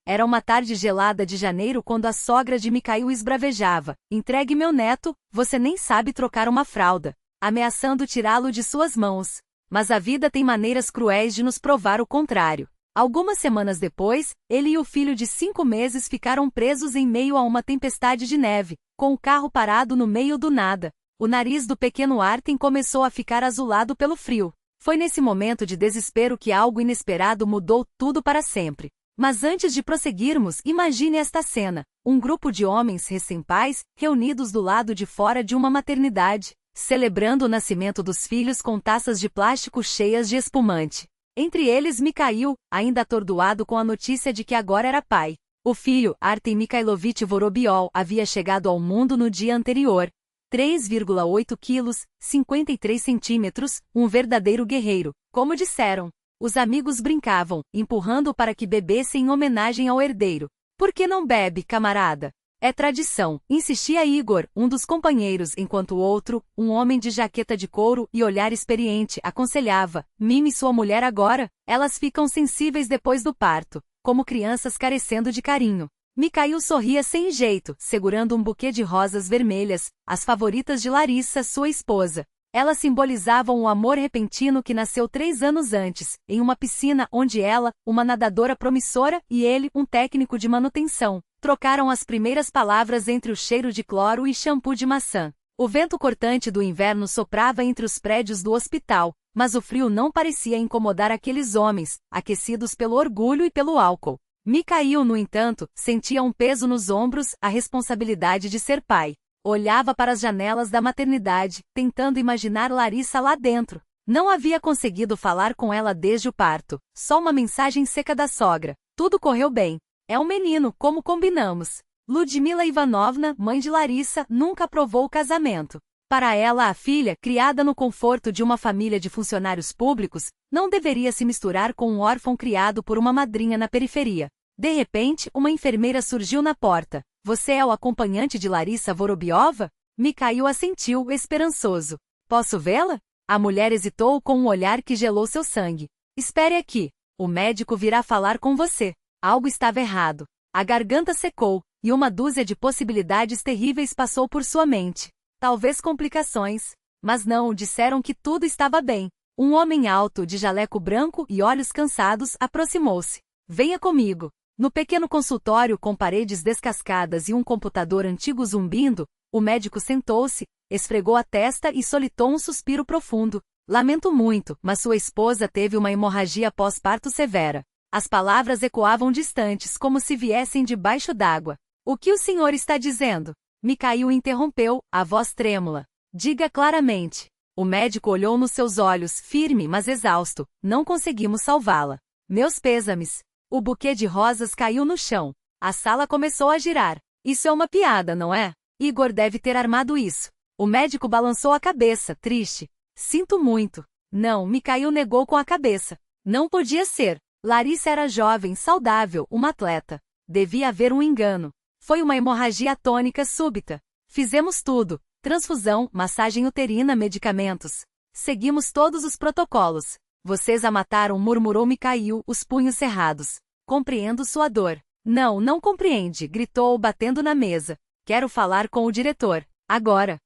Era uma tarde gelada de janeiro quando a sogra de Mikhail esbravejava: "Entregue meu neto, você nem sabe trocar uma fralda", ameaçando tirá-lo de suas mãos. Mas a vida tem maneiras cruéis de nos provar o contrário. Algumas semanas depois, ele e o filho de 5 meses ficaram presos em meio a uma tempestade de neve, com o carro parado no meio do nada. O nariz do pequeno Artem começou a ficar azulado pelo frio. Foi nesse momento de desespero que algo inesperado mudou tudo para sempre. Mas antes de prosseguirmos, imagine esta cena: um grupo de homens recém-pais, reunidos do lado de fora de uma maternidade, celebrando o nascimento dos filhos com taças de plástico cheias de espumante. Entre eles Mikhail, ainda atordoado com a notícia de que agora era pai. O filho, Artem Mikhailovich Vorobiov, havia chegado ao mundo no dia anterior. 3,8 quilos, 53 centímetros, um verdadeiro guerreiro, como disseram. Os amigos brincavam, empurrando-o para que bebesse em homenagem ao herdeiro. "Por que não bebe, camarada? É tradição", insistia Igor, um dos companheiros, enquanto o outro, um homem de jaqueta de couro e olhar experiente, aconselhava: "Mime sua mulher agora, elas ficam sensíveis depois do parto, como crianças carecendo de carinho." Mikhail sorria sem jeito, segurando um buquê de rosas vermelhas, as favoritas de Larissa, sua esposa. Elas simbolizavam o amor repentino que nasceu 3 anos antes, em uma piscina onde ela, uma nadadora promissora, e ele, um técnico de manutenção, trocaram as primeiras palavras entre o cheiro de cloro e shampoo de maçã. O vento cortante do inverno soprava entre os prédios do hospital, mas o frio não parecia incomodar aqueles homens, aquecidos pelo orgulho e pelo álcool. Mikhail, no entanto, sentia um peso nos ombros, a responsabilidade de ser pai. Olhava para as janelas da maternidade, tentando imaginar Larissa lá dentro. Não havia conseguido falar com ela desde o parto, só uma mensagem seca da sogra: "Tudo correu bem. É um menino, como combinamos." Ludmila Ivanovna, mãe de Larissa, nunca aprovou o casamento. Para ela, a filha, criada no conforto de uma família de funcionários públicos, não deveria se misturar com um órfão criado por uma madrinha na periferia. De repente, uma enfermeira surgiu na porta. "Você é o acompanhante de Larissa Vorobiova?" Mikhail assentiu, esperançoso. "Posso vê-la?" A mulher hesitou com um olhar que gelou seu sangue. "Espere aqui. O médico virá falar com você." Algo estava errado. A garganta secou, e uma dúzia de possibilidades terríveis passou por sua mente. Talvez complicações. Mas não, disseram que tudo estava bem. Um homem alto, de jaleco branco e olhos cansados, aproximou-se. "Venha comigo." No pequeno consultório com paredes descascadas e um computador antigo zumbindo, o médico sentou-se, esfregou a testa e solitou um suspiro profundo. "Lamento muito, mas sua esposa teve uma hemorragia pós-parto severa." As palavras ecoavam distantes, como se viessem debaixo d'água. "O que o senhor está dizendo?" Mikhail interrompeu, a voz trêmula. "Diga claramente." O médico olhou nos seus olhos, firme mas exausto. "Não conseguimos salvá-la." "Meus pêsames." O buquê de rosas caiu no chão. A sala começou a girar. "Isso é uma piada, não é? Igor deve ter armado isso." O médico balançou a cabeça, triste. "Sinto muito." "Não." Mikhail negou com a cabeça. "Não podia ser. Larissa era jovem, saudável, uma atleta. Devia haver um engano. Foi uma hemorragia atônica súbita. Fizemos tudo: transfusão, massagem uterina, medicamentos. Seguimos todos os protocolos." "Vocês a mataram", murmurou Mikhail, os punhos cerrados. "Compreendo sua dor." "Não, não compreende", gritou, batendo na mesa. "Quero falar com o diretor. Agora."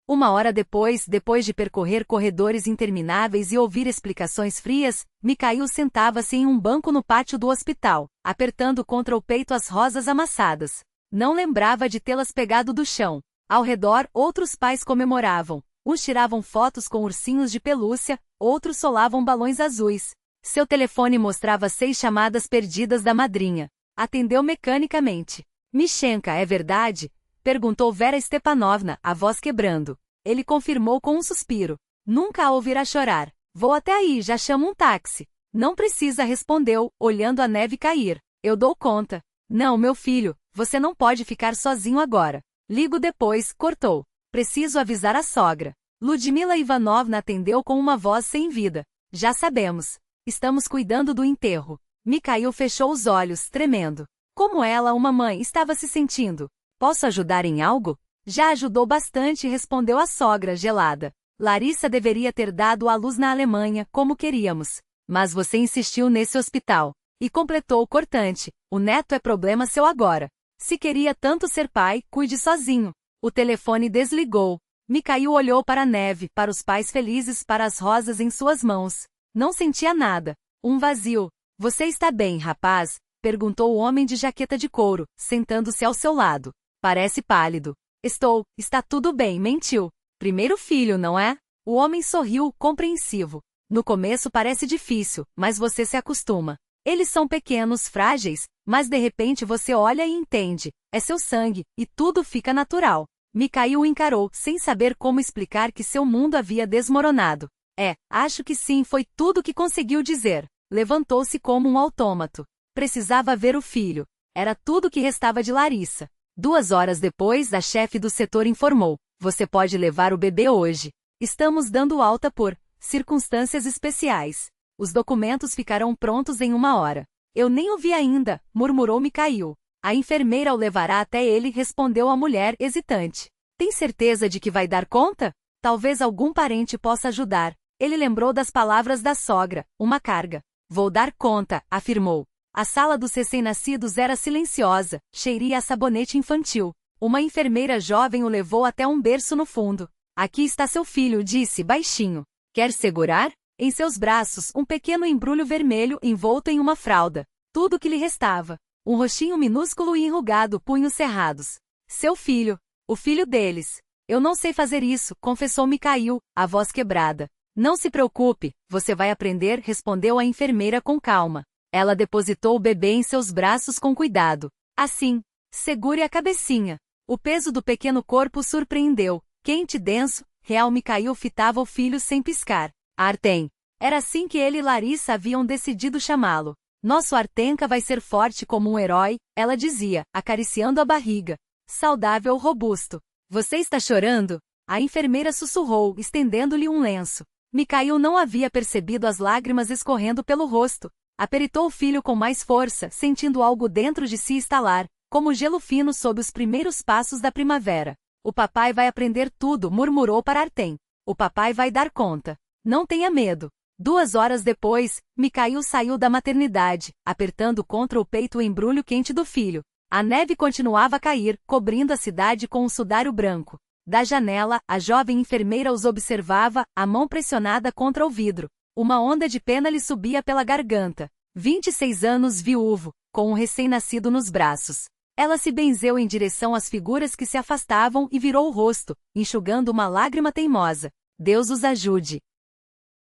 1 hora depois de percorrer corredores intermináveis e ouvir explicações frias, Mikhail sentava-se em um banco no pátio do hospital, apertando contra o peito as rosas amassadas. Não lembrava de tê-las pegado do chão. Ao redor, outros pais comemoravam. Uns tiravam fotos com ursinhos de pelúcia, outros solavam balões azuis. Seu telefone mostrava 6 chamadas perdidas da madrinha. Atendeu mecanicamente. "Mishenka, é verdade?" perguntou Vera Stepanovna, a voz quebrando. Ele confirmou com um suspiro. "Nunca a ouvirá chorar. Vou até aí, já chamo um táxi." "Não precisa", respondeu, olhando a neve cair. "Eu dou conta." "Não, meu filho, você não pode ficar sozinho agora. Ligo depois", cortou. "Preciso avisar a sogra." Ludmila Ivanovna atendeu com uma voz sem vida. "Já sabemos. Estamos cuidando do enterro." Mikhail fechou os olhos, tremendo. Como ela, uma mãe, estava se sentindo? "Posso ajudar em algo?" "Já ajudou bastante", respondeu a sogra, gelada. "Larissa deveria ter dado à luz na Alemanha, como queríamos. Mas você insistiu nesse hospital. E completou cortante: o neto é problema seu agora. Se queria tanto ser pai, cuide sozinho. O telefone desligou. Mikhail olhou para a neve, para os pais felizes, para as rosas em suas mãos. Não sentia nada. Um vazio. Você está bem, rapaz? Perguntou o homem de jaqueta de couro, sentando-se ao seu lado. Parece pálido. Estou. Está tudo bem, mentiu. Primeiro filho, não é? O homem sorriu, compreensivo. No começo parece difícil, mas você se acostuma. Eles são pequenos, frágeis, mas de repente você olha e entende. É seu sangue, e tudo fica natural. Mikhail o encarou, sem saber como explicar que seu mundo havia desmoronado. Acho que sim, foi tudo que conseguiu dizer. Levantou-se como um autômato. Precisava ver o filho. Era tudo que restava de Larissa. 2 horas depois, a chefe do setor informou: você pode levar o bebê hoje. Estamos dando alta por circunstâncias especiais. Os documentos ficarão prontos em 1 hora. Eu nem o vi ainda, murmurou Mikhail. A enfermeira o levará até ele, respondeu a mulher, hesitante. Tem certeza de que vai dar conta? Talvez algum parente possa ajudar. Ele lembrou das palavras da sogra, uma carga. Vou dar conta, afirmou. A sala dos recém-nascidos era silenciosa, cheiria a sabonete infantil. Uma enfermeira jovem o levou até um berço no fundo. Aqui está seu filho, disse baixinho. Quer segurar? Em seus braços, um pequeno embrulho vermelho envolto em uma fralda. Tudo o que lhe restava. Um rostinho minúsculo e enrugado, punhos cerrados. Seu filho. O filho deles. Eu não sei fazer isso, confessou Mikhail, a voz quebrada. Não se preocupe, você vai aprender, respondeu a enfermeira com calma. Ela depositou o bebê em seus braços com cuidado. Assim. Segure a cabecinha. O peso do pequeno corpo surpreendeu. Quente e denso, real. Mikhail fitava o filho sem piscar. Artem. Era assim que ele e Larissa haviam decidido chamá-lo. Nosso Artenka vai ser forte como um herói, ela dizia, acariciando a barriga. Saudável, robusto. Você está chorando? A enfermeira sussurrou, estendendo-lhe um lenço. Mikhail não havia percebido as lágrimas escorrendo pelo rosto. Apertou o filho com mais força, sentindo algo dentro de si estalar, como gelo fino sob os primeiros passos da primavera. O papai vai aprender tudo, murmurou para Artem. O papai vai dar conta. Não tenha medo. 2 horas depois, Mikhail saiu da maternidade, apertando contra o peito o embrulho quente do filho. A neve continuava a cair, cobrindo a cidade com um sudário branco. Da janela, a jovem enfermeira os observava, a mão pressionada contra o vidro. Uma onda de pena lhe subia pela garganta. 26 anos, viúvo, com um recém-nascido nos braços. Ela se benzeu em direção às figuras que se afastavam e virou o rosto, enxugando uma lágrima teimosa. Deus os ajude.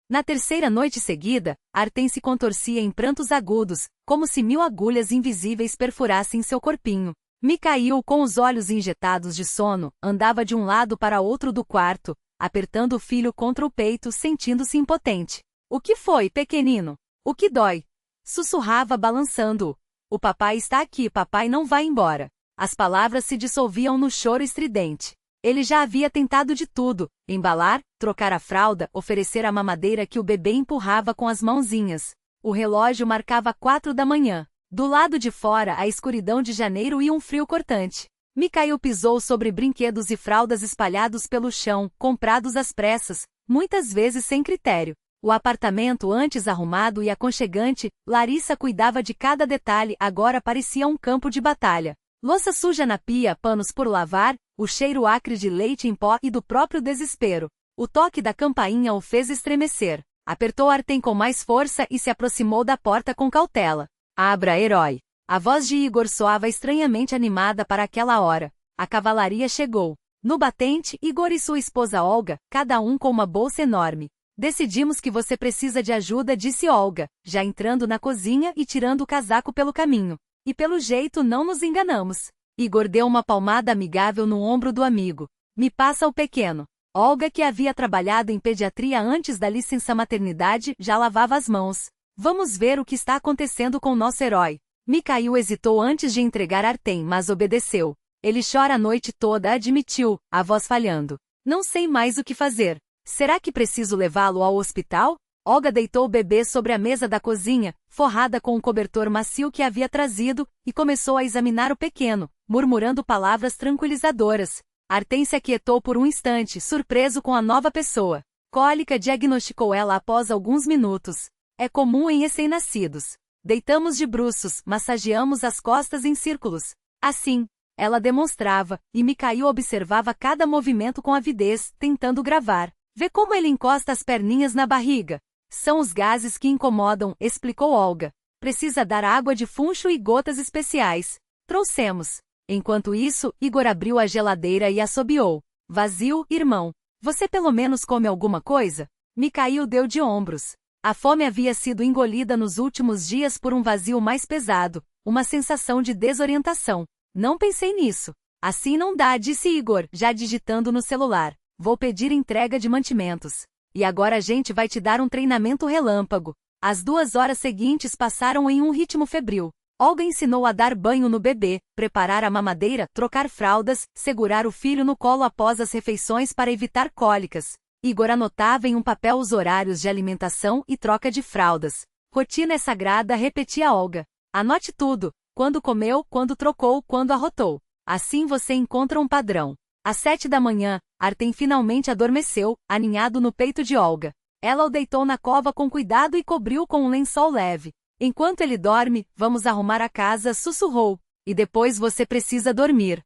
Na terceira noite seguida, Artem se contorcia em prantos agudos, como se 1000 agulhas invisíveis perfurassem seu corpinho. Mikhail, com os olhos injetados de sono, andava de um lado para outro do quarto, apertando o filho contra o peito, sentindo-se impotente. O que foi, pequenino? O que dói? Sussurrava, balançando-o. O papai está aqui, papai não vai embora. As palavras se dissolviam no choro estridente. Ele já havia tentado de tudo: embalar, trocar a fralda, oferecer a mamadeira que o bebê empurrava com as mãozinhas. O relógio marcava 4 da manhã. Do lado de fora, a escuridão de janeiro e um frio cortante. Mikhail pisou sobre brinquedos e fraldas espalhados pelo chão, comprados às pressas, muitas vezes sem critério. O apartamento, antes arrumado e aconchegante, Larissa cuidava de cada detalhe, agora parecia um campo de batalha. Louça suja na pia, panos por lavar, o cheiro acre de leite em pó e do próprio desespero. O toque da campainha o fez estremecer. Apertou Artem com mais força e se aproximou da porta com cautela. Abra, herói. A voz de Igor soava estranhamente animada para aquela hora. A cavalaria chegou. No batente, Igor e sua esposa Olga, cada um com uma bolsa enorme. Decidimos que você precisa de ajuda, disse Olga, já entrando na cozinha e tirando o casaco pelo caminho. E pelo jeito não nos enganamos. Igor deu uma palmada amigável no ombro do amigo. Me passa o pequeno. Olga, que havia trabalhado em pediatria antes da licença maternidade, já lavava as mãos. Vamos ver o que está acontecendo com nosso herói. Mikhail hesitou antes de entregar Artem, mas obedeceu. Ele chora a noite toda, admitiu, a voz falhando. Não sei mais o que fazer. Será que preciso levá-lo ao hospital? Olga deitou o bebê sobre a mesa da cozinha, forrada com um cobertor macio que havia trazido, e começou a examinar o pequeno, murmurando palavras tranquilizadoras. Artem se aquietou por um instante, surpreso com a nova pessoa. Cólica, diagnosticou ela após alguns minutos. É comum em recém-nascidos. Deitamos de bruços, massageamos as costas em círculos. Assim, ela demonstrava, e Mikhail observava cada movimento com avidez, tentando gravar. Vê como ele encosta as perninhas na barriga. São os gases que incomodam, explicou Olga. Precisa dar água de funcho e gotas especiais. Trouxemos. Enquanto isso, Igor abriu a geladeira e assobiou. Vazio, irmão. Você pelo menos come alguma coisa? Mikhail deu de ombros. A fome havia sido engolida nos últimos dias por um vazio mais pesado, uma sensação de desorientação. Não pensei nisso. Assim não dá, disse Igor, já digitando no celular. Vou pedir entrega de mantimentos. E agora a gente vai te dar um treinamento relâmpago. As 2 horas seguintes passaram em um ritmo febril. Olga ensinou a dar banho no bebê, preparar a mamadeira, trocar fraldas, segurar o filho no colo após as refeições para evitar cólicas. Igor anotava em um papel os horários de alimentação e troca de fraldas. Rotina é sagrada, repetia Olga. Anote tudo. Quando comeu, quando trocou, quando arrotou. Assim você encontra um padrão. Às 7 da manhã, Artem finalmente adormeceu, aninhado no peito de Olga. Ela o deitou na cova com cuidado e cobriu com um lençol leve. Enquanto ele dorme, vamos arrumar a casa, sussurrou. E depois você precisa dormir.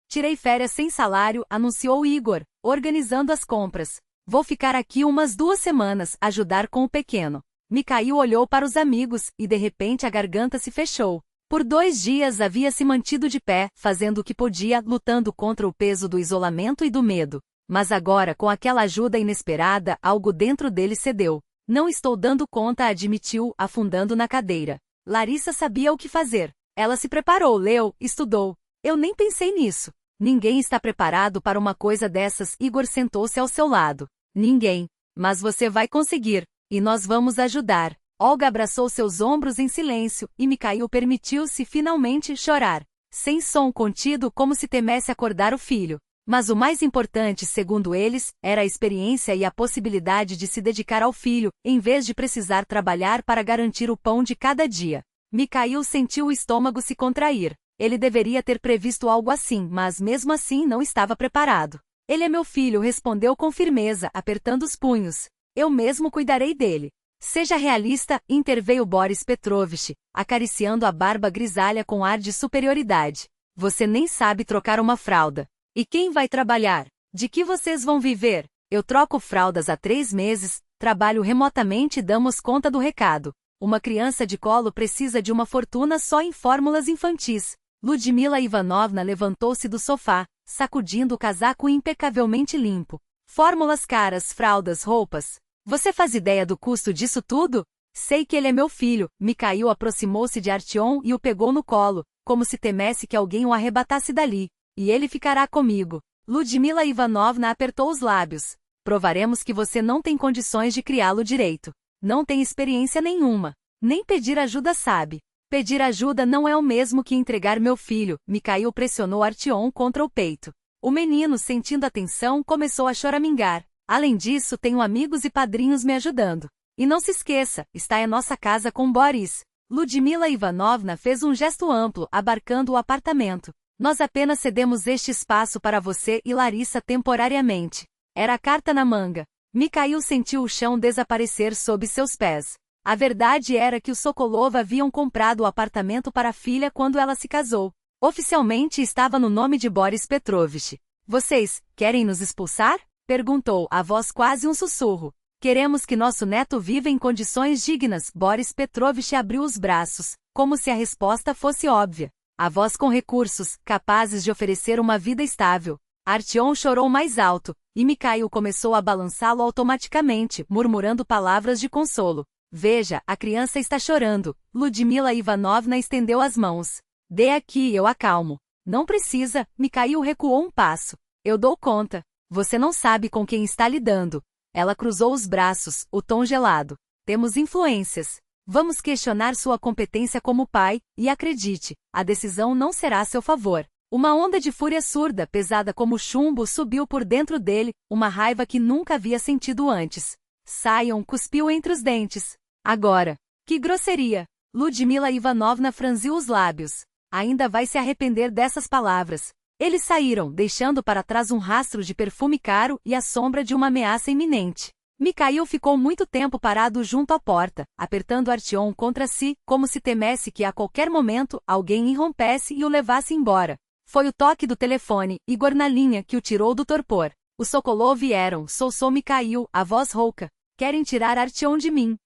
Tirei férias sem salário, anunciou Igor, organizando as compras. Vou ficar aqui umas 2 semanas, ajudar com o pequeno. Mikhail olhou para os amigos, e de repente a garganta se fechou. Por 2 dias havia se mantido de pé, fazendo o que podia, lutando contra o peso do isolamento e do medo. Mas agora, com aquela ajuda inesperada, algo dentro dele cedeu. Não estou dando conta, admitiu, afundando na cadeira. Larissa sabia o que fazer. Ela se preparou, leu, estudou. Eu nem pensei nisso. Ninguém está preparado para uma coisa dessas. Igor sentou-se ao seu lado. Ninguém. Mas você vai conseguir. E nós vamos ajudar. Olga abraçou seus ombros em silêncio, e Mikhail permitiu-se finalmente chorar. Sem som contido, como se temesse acordar o filho. Mas o mais importante, segundo eles, era a experiência e a possibilidade de se dedicar ao filho, em vez de precisar trabalhar para garantir o pão de cada dia. Mikhail sentiu o estômago se contrair. Ele deveria ter previsto algo assim, mas mesmo assim não estava preparado. Ele é meu filho, respondeu com firmeza, apertando os punhos. Eu mesmo cuidarei dele. Seja realista, interveio Boris Petrovich, acariciando a barba grisalha com ar de superioridade. Você nem sabe trocar uma fralda. E quem vai trabalhar? De que vocês vão viver? Eu troco fraldas há 3 meses, trabalho remotamente e damos conta do recado. Uma criança de colo precisa de uma fortuna só em fórmulas infantis. Ludmila Ivanovna levantou-se do sofá, sacudindo o casaco impecavelmente limpo. Fórmulas caras, fraldas, roupas. Você faz ideia do custo disso tudo? Sei que ele é meu filho. Mikhail aproximou-se de Artyom e o pegou no colo, como se temesse que alguém o arrebatasse dali. E ele ficará comigo. Ludmila Ivanovna apertou os lábios. Provaremos que você não tem condições de criá-lo direito. Não tem experiência nenhuma. Nem pedir ajuda sabe. Pedir ajuda não é o mesmo que entregar meu filho. Mikhail pressionou Artyom contra o peito. O menino, sentindo a tensão, começou a choramingar. Além disso, tenho amigos e padrinhos me ajudando. E não se esqueça, está em nossa casa com Boris. Ludmila Ivanovna fez um gesto amplo, abarcando o apartamento. Nós apenas cedemos este espaço para você e Larissa temporariamente. Era a carta na manga. Mikhail sentiu o chão desaparecer sob seus pés. A verdade era que os Sokolov haviam comprado o apartamento para a filha quando ela se casou. Oficialmente estava no nome de Boris Petrovich. Vocês, querem nos expulsar? Perguntou, a voz quase um sussurro. Queremos que nosso neto viva em condições dignas. Boris Petrovich abriu os braços, como se a resposta fosse óbvia. A voz com recursos, capazes de oferecer uma vida estável. Artyom chorou mais alto, e Mikhail começou a balançá-lo automaticamente, murmurando palavras de consolo. Veja, a criança está chorando. Ludmila Ivanovna estendeu as mãos. Dê aqui, eu acalmo. Não precisa, Mikhail recuou um passo. Eu dou conta. Você não sabe com quem está lidando. Ela cruzou os braços, o tom gelado. Temos influências. Vamos questionar sua competência como pai, e acredite, a decisão não será a seu favor. Uma onda de fúria surda, pesada como chumbo, subiu por dentro dele, uma raiva que nunca havia sentido antes. Saiam, cuspiu entre os dentes. Agora. Que grosseria! Ludmila Ivanovna franziu os lábios. Ainda vai se arrepender dessas palavras. Eles saíram, deixando para trás um rastro de perfume caro e a sombra de uma ameaça iminente. Mikhail ficou muito tempo parado junto à porta, apertando Artyom contra si, como se temesse que a qualquer momento alguém irrompesse e o levasse embora. Foi o toque do telefone, Igor na linha, que o tirou do torpor. Os Sokolov vieram, sou Mikhail, a voz rouca. Querem tirar Artyom de mim.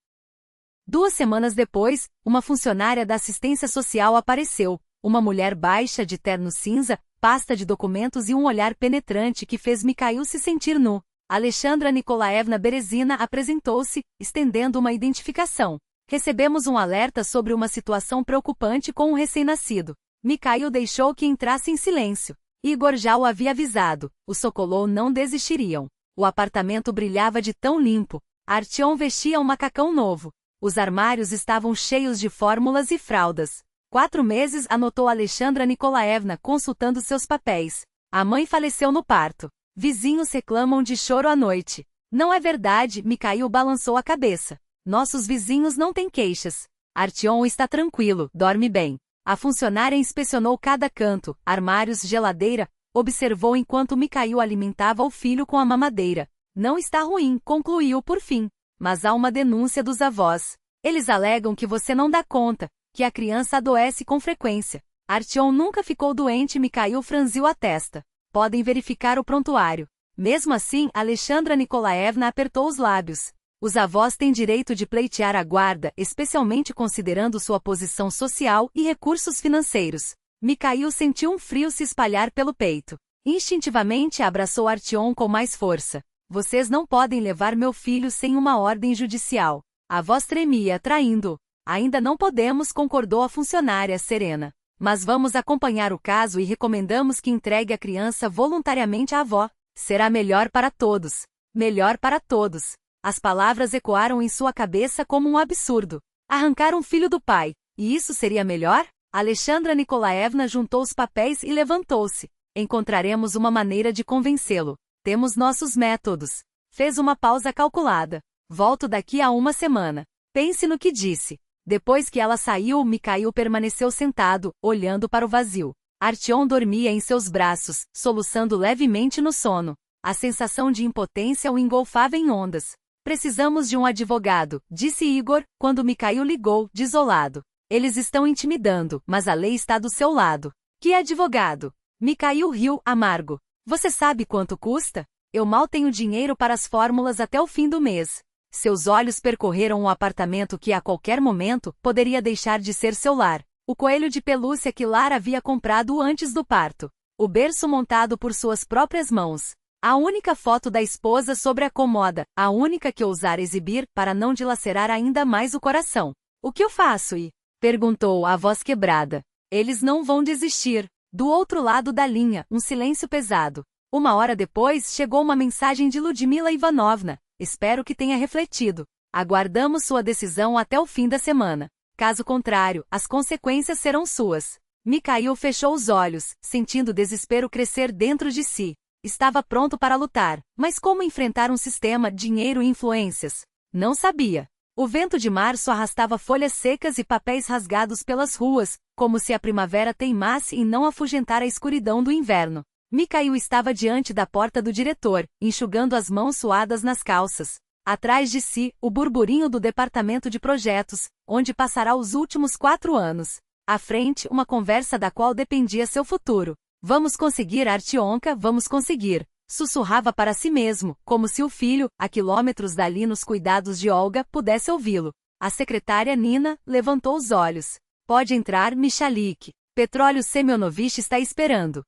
2 semanas depois, uma funcionária da assistência social apareceu. Uma mulher baixa de terno cinza, pasta de documentos e um olhar penetrante que fez Mikhail se sentir nu. Alexandra Nikolaevna Berezina apresentou-se, estendendo uma identificação. Recebemos um alerta sobre uma situação preocupante com um recém-nascido. Mikhail deixou que entrasse em silêncio. Igor já o havia avisado, os Sokolov não desistiriam. O apartamento brilhava de tão limpo. Artyom vestia um macacão novo. Os armários estavam cheios de fórmulas e fraldas. 4 meses, anotou Alexandra Nikolaevna consultando seus papéis. A mãe faleceu no parto. Vizinhos reclamam de choro à noite. Não é verdade, Mikhail balançou a cabeça. Nossos vizinhos não têm queixas. Artyom está tranquilo, dorme bem. A funcionária inspecionou cada canto, armários, geladeira, observou enquanto Mikhail alimentava o filho com a mamadeira. Não está ruim, concluiu por fim. Mas há uma denúncia dos avós. Eles alegam que você não dá conta, que a criança adoece com frequência. Artyom nunca ficou doente, Mikhail franziu a testa. Podem verificar o prontuário. Mesmo assim, Alexandra Nikolaevna apertou os lábios. Os avós têm direito de pleitear a guarda, especialmente considerando sua posição social e recursos financeiros. Mikhail sentiu um frio se espalhar pelo peito. Instintivamente abraçou Artyom com mais força. Vocês não podem levar meu filho sem uma ordem judicial. A voz tremia, traindo-o. Ainda não podemos, concordou a funcionária serena. Mas vamos acompanhar o caso e recomendamos que entregue a criança voluntariamente à avó. Será melhor para todos. Melhor para todos. As palavras ecoaram em sua cabeça como um absurdo. Arrancar um filho do pai. E isso seria melhor? Alexandra Nikolaevna juntou os papéis e levantou-se. Encontraremos uma maneira de convencê-lo. Temos nossos métodos. Fez uma pausa calculada. Volto daqui a 1 semana. Pense no que disse. Depois que ela saiu, Mikhail permaneceu sentado, olhando para o vazio. Artyom dormia em seus braços, soluçando levemente no sono. A sensação de impotência o engolfava em ondas. Precisamos de um advogado, disse Igor, quando Mikhail ligou, desolado. Eles estão intimidando, mas a lei está do seu lado. Que advogado? Mikhail riu, amargo. Você sabe quanto custa? Eu mal tenho dinheiro para as fórmulas até o fim do mês. Seus olhos percorreram o apartamento que a qualquer momento poderia deixar de ser seu lar. O coelho de pelúcia que Lara havia comprado antes do parto. O berço montado por suas próprias mãos. A única foto da esposa sobre a cômoda, a única que ousara exibir para não dilacerar ainda mais o coração. O que eu faço perguntou a voz quebrada. Eles não vão desistir. Do outro lado da linha, um silêncio pesado. 1 hora depois, chegou uma mensagem de Ludmila Ivanovna. Espero que tenha refletido. Aguardamos sua decisão até o fim da semana. Caso contrário, as consequências serão suas. Mikhail fechou os olhos, sentindo o desespero crescer dentro de si. Estava pronto para lutar, mas como enfrentar um sistema, dinheiro e influências? Não sabia. O vento de março arrastava folhas secas e papéis rasgados pelas ruas, como se a primavera teimasse em não afugentar a escuridão do inverno. Mikhail estava diante da porta do diretor, enxugando as mãos suadas nas calças. Atrás de si, o burburinho do departamento de projetos, onde passará os últimos 4 anos. À frente, uma conversa da qual dependia seu futuro. Vamos conseguir, Artyomka, vamos conseguir. Sussurrava para si mesmo, como se o filho, a quilômetros dali nos cuidados de Olga, pudesse ouvi-lo. A secretária Nina levantou os olhos. Pode entrar, Michalik. Petróleo Semyonovich está esperando.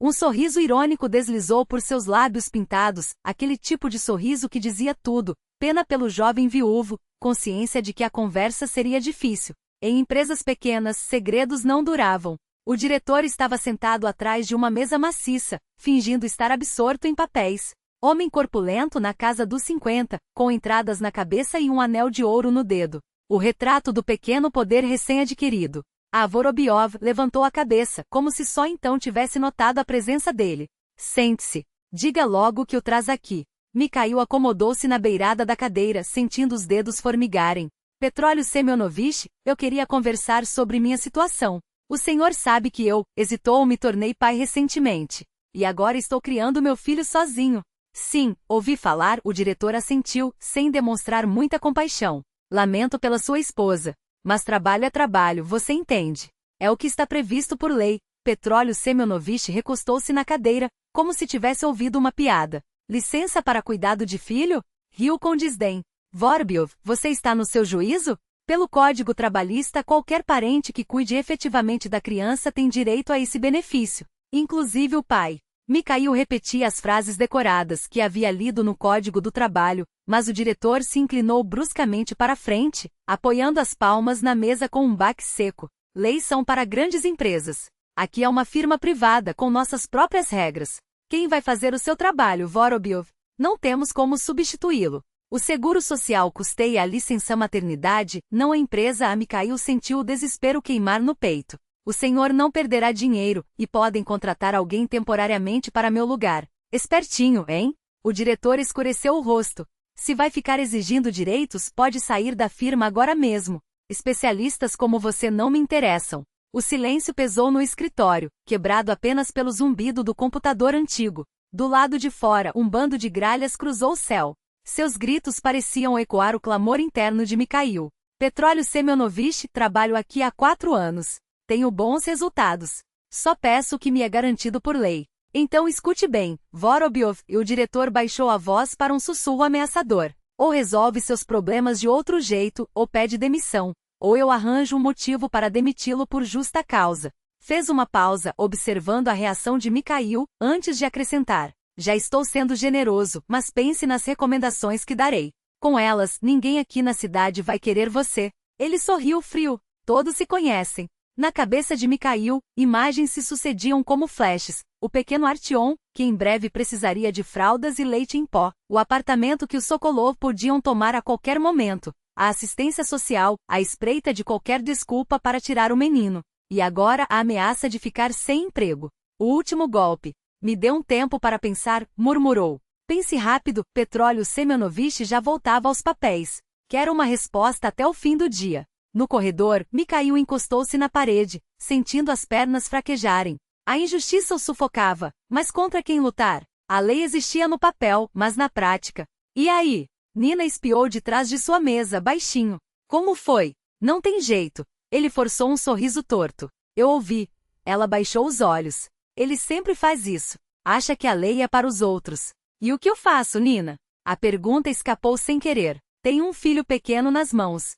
Um sorriso irônico deslizou por seus lábios pintados, aquele tipo de sorriso que dizia tudo, pena pelo jovem viúvo, consciência de que a conversa seria difícil. Em empresas pequenas, segredos não duravam. O diretor estava sentado atrás de uma mesa maciça, fingindo estar absorto em papéis. Homem corpulento na casa dos 50, com entradas na cabeça e um anel de ouro no dedo. O retrato do pequeno poder recém-adquirido. A Vorobiov levantou a cabeça, como se só então tivesse notado a presença dele. Sente-se. Diga logo o que o traz aqui. Mikhail acomodou-se na beirada da cadeira, sentindo os dedos formigarem. Petróleo Semyonovich, eu queria conversar sobre minha situação. O senhor sabe que hesitou, me tornei pai recentemente. E agora estou criando meu filho sozinho. Sim, ouvi falar, o diretor assentiu, sem demonstrar muita compaixão. Lamento pela sua esposa. Mas trabalho é trabalho, você entende. É o que está previsto por lei. Petróleo Semyonovich recostou-se na cadeira, como se tivesse ouvido uma piada. Licença para cuidado de filho? Riu com desdém. Vorobiev, você está no seu juízo? Pelo Código Trabalhista, qualquer parente que cuide efetivamente da criança tem direito a esse benefício, inclusive o pai. Mikhail repetia as frases decoradas que havia lido no Código do Trabalho, mas o diretor se inclinou bruscamente para a frente, apoiando as palmas na mesa com um baque seco. Leis são para grandes empresas. Aqui é uma firma privada com nossas próprias regras. Quem vai fazer o seu trabalho, Vorobiev? Não temos como substituí-lo. O seguro social custeia a licença maternidade, não a empresa. A Mikhail sentiu o desespero queimar no peito. O senhor não perderá dinheiro, e podem contratar alguém temporariamente para meu lugar. Espertinho, hein? O diretor escureceu o rosto. Se vai ficar exigindo direitos, pode sair da firma agora mesmo. Especialistas como você não me interessam. O silêncio pesou no escritório, quebrado apenas pelo zumbido do computador antigo. Do lado de fora, um bando de gralhas cruzou o céu. Seus gritos pareciam ecoar o clamor interno de Mikhail. Petróleo Semyonovich, trabalho aqui há 4 anos. Tenho bons resultados. Só peço o que me é garantido por lei. Então escute bem, Vorobiev, e o diretor baixou a voz para um sussurro ameaçador. Ou resolve seus problemas de outro jeito, ou pede demissão. Ou eu arranjo um motivo para demiti-lo por justa causa. Fez uma pausa, observando a reação de Mikhail, antes de acrescentar. Já estou sendo generoso, mas pense nas recomendações que darei. Com elas, ninguém aqui na cidade vai querer você. Ele sorriu frio. Todos se conhecem. Na cabeça de Mikhail, imagens se sucediam como flashes. O pequeno Artyom, que em breve precisaria de fraldas e leite em pó. O apartamento que os Sokolov podiam tomar a qualquer momento. A assistência social, a espreita de qualquer desculpa para tirar o menino. E agora a ameaça de ficar sem emprego. O último golpe. Me dê um tempo para pensar, murmurou. Pense rápido, Petróleo Semyonovich já voltava aos papéis. Quero uma resposta até o fim do dia. No corredor, Mikhail encostou-se na parede, sentindo as pernas fraquejarem. A injustiça o sufocava, mas contra quem lutar? A lei existia no papel, mas na prática. E aí? Nina espiou de trás de sua mesa, baixinho. Como foi? Não tem jeito. Ele forçou um sorriso torto. Eu ouvi. Ela baixou os olhos. Ele sempre faz isso. Acha que a lei é para os outros. E o que eu faço, Nina? A pergunta escapou sem querer. Tenho um filho pequeno nas mãos.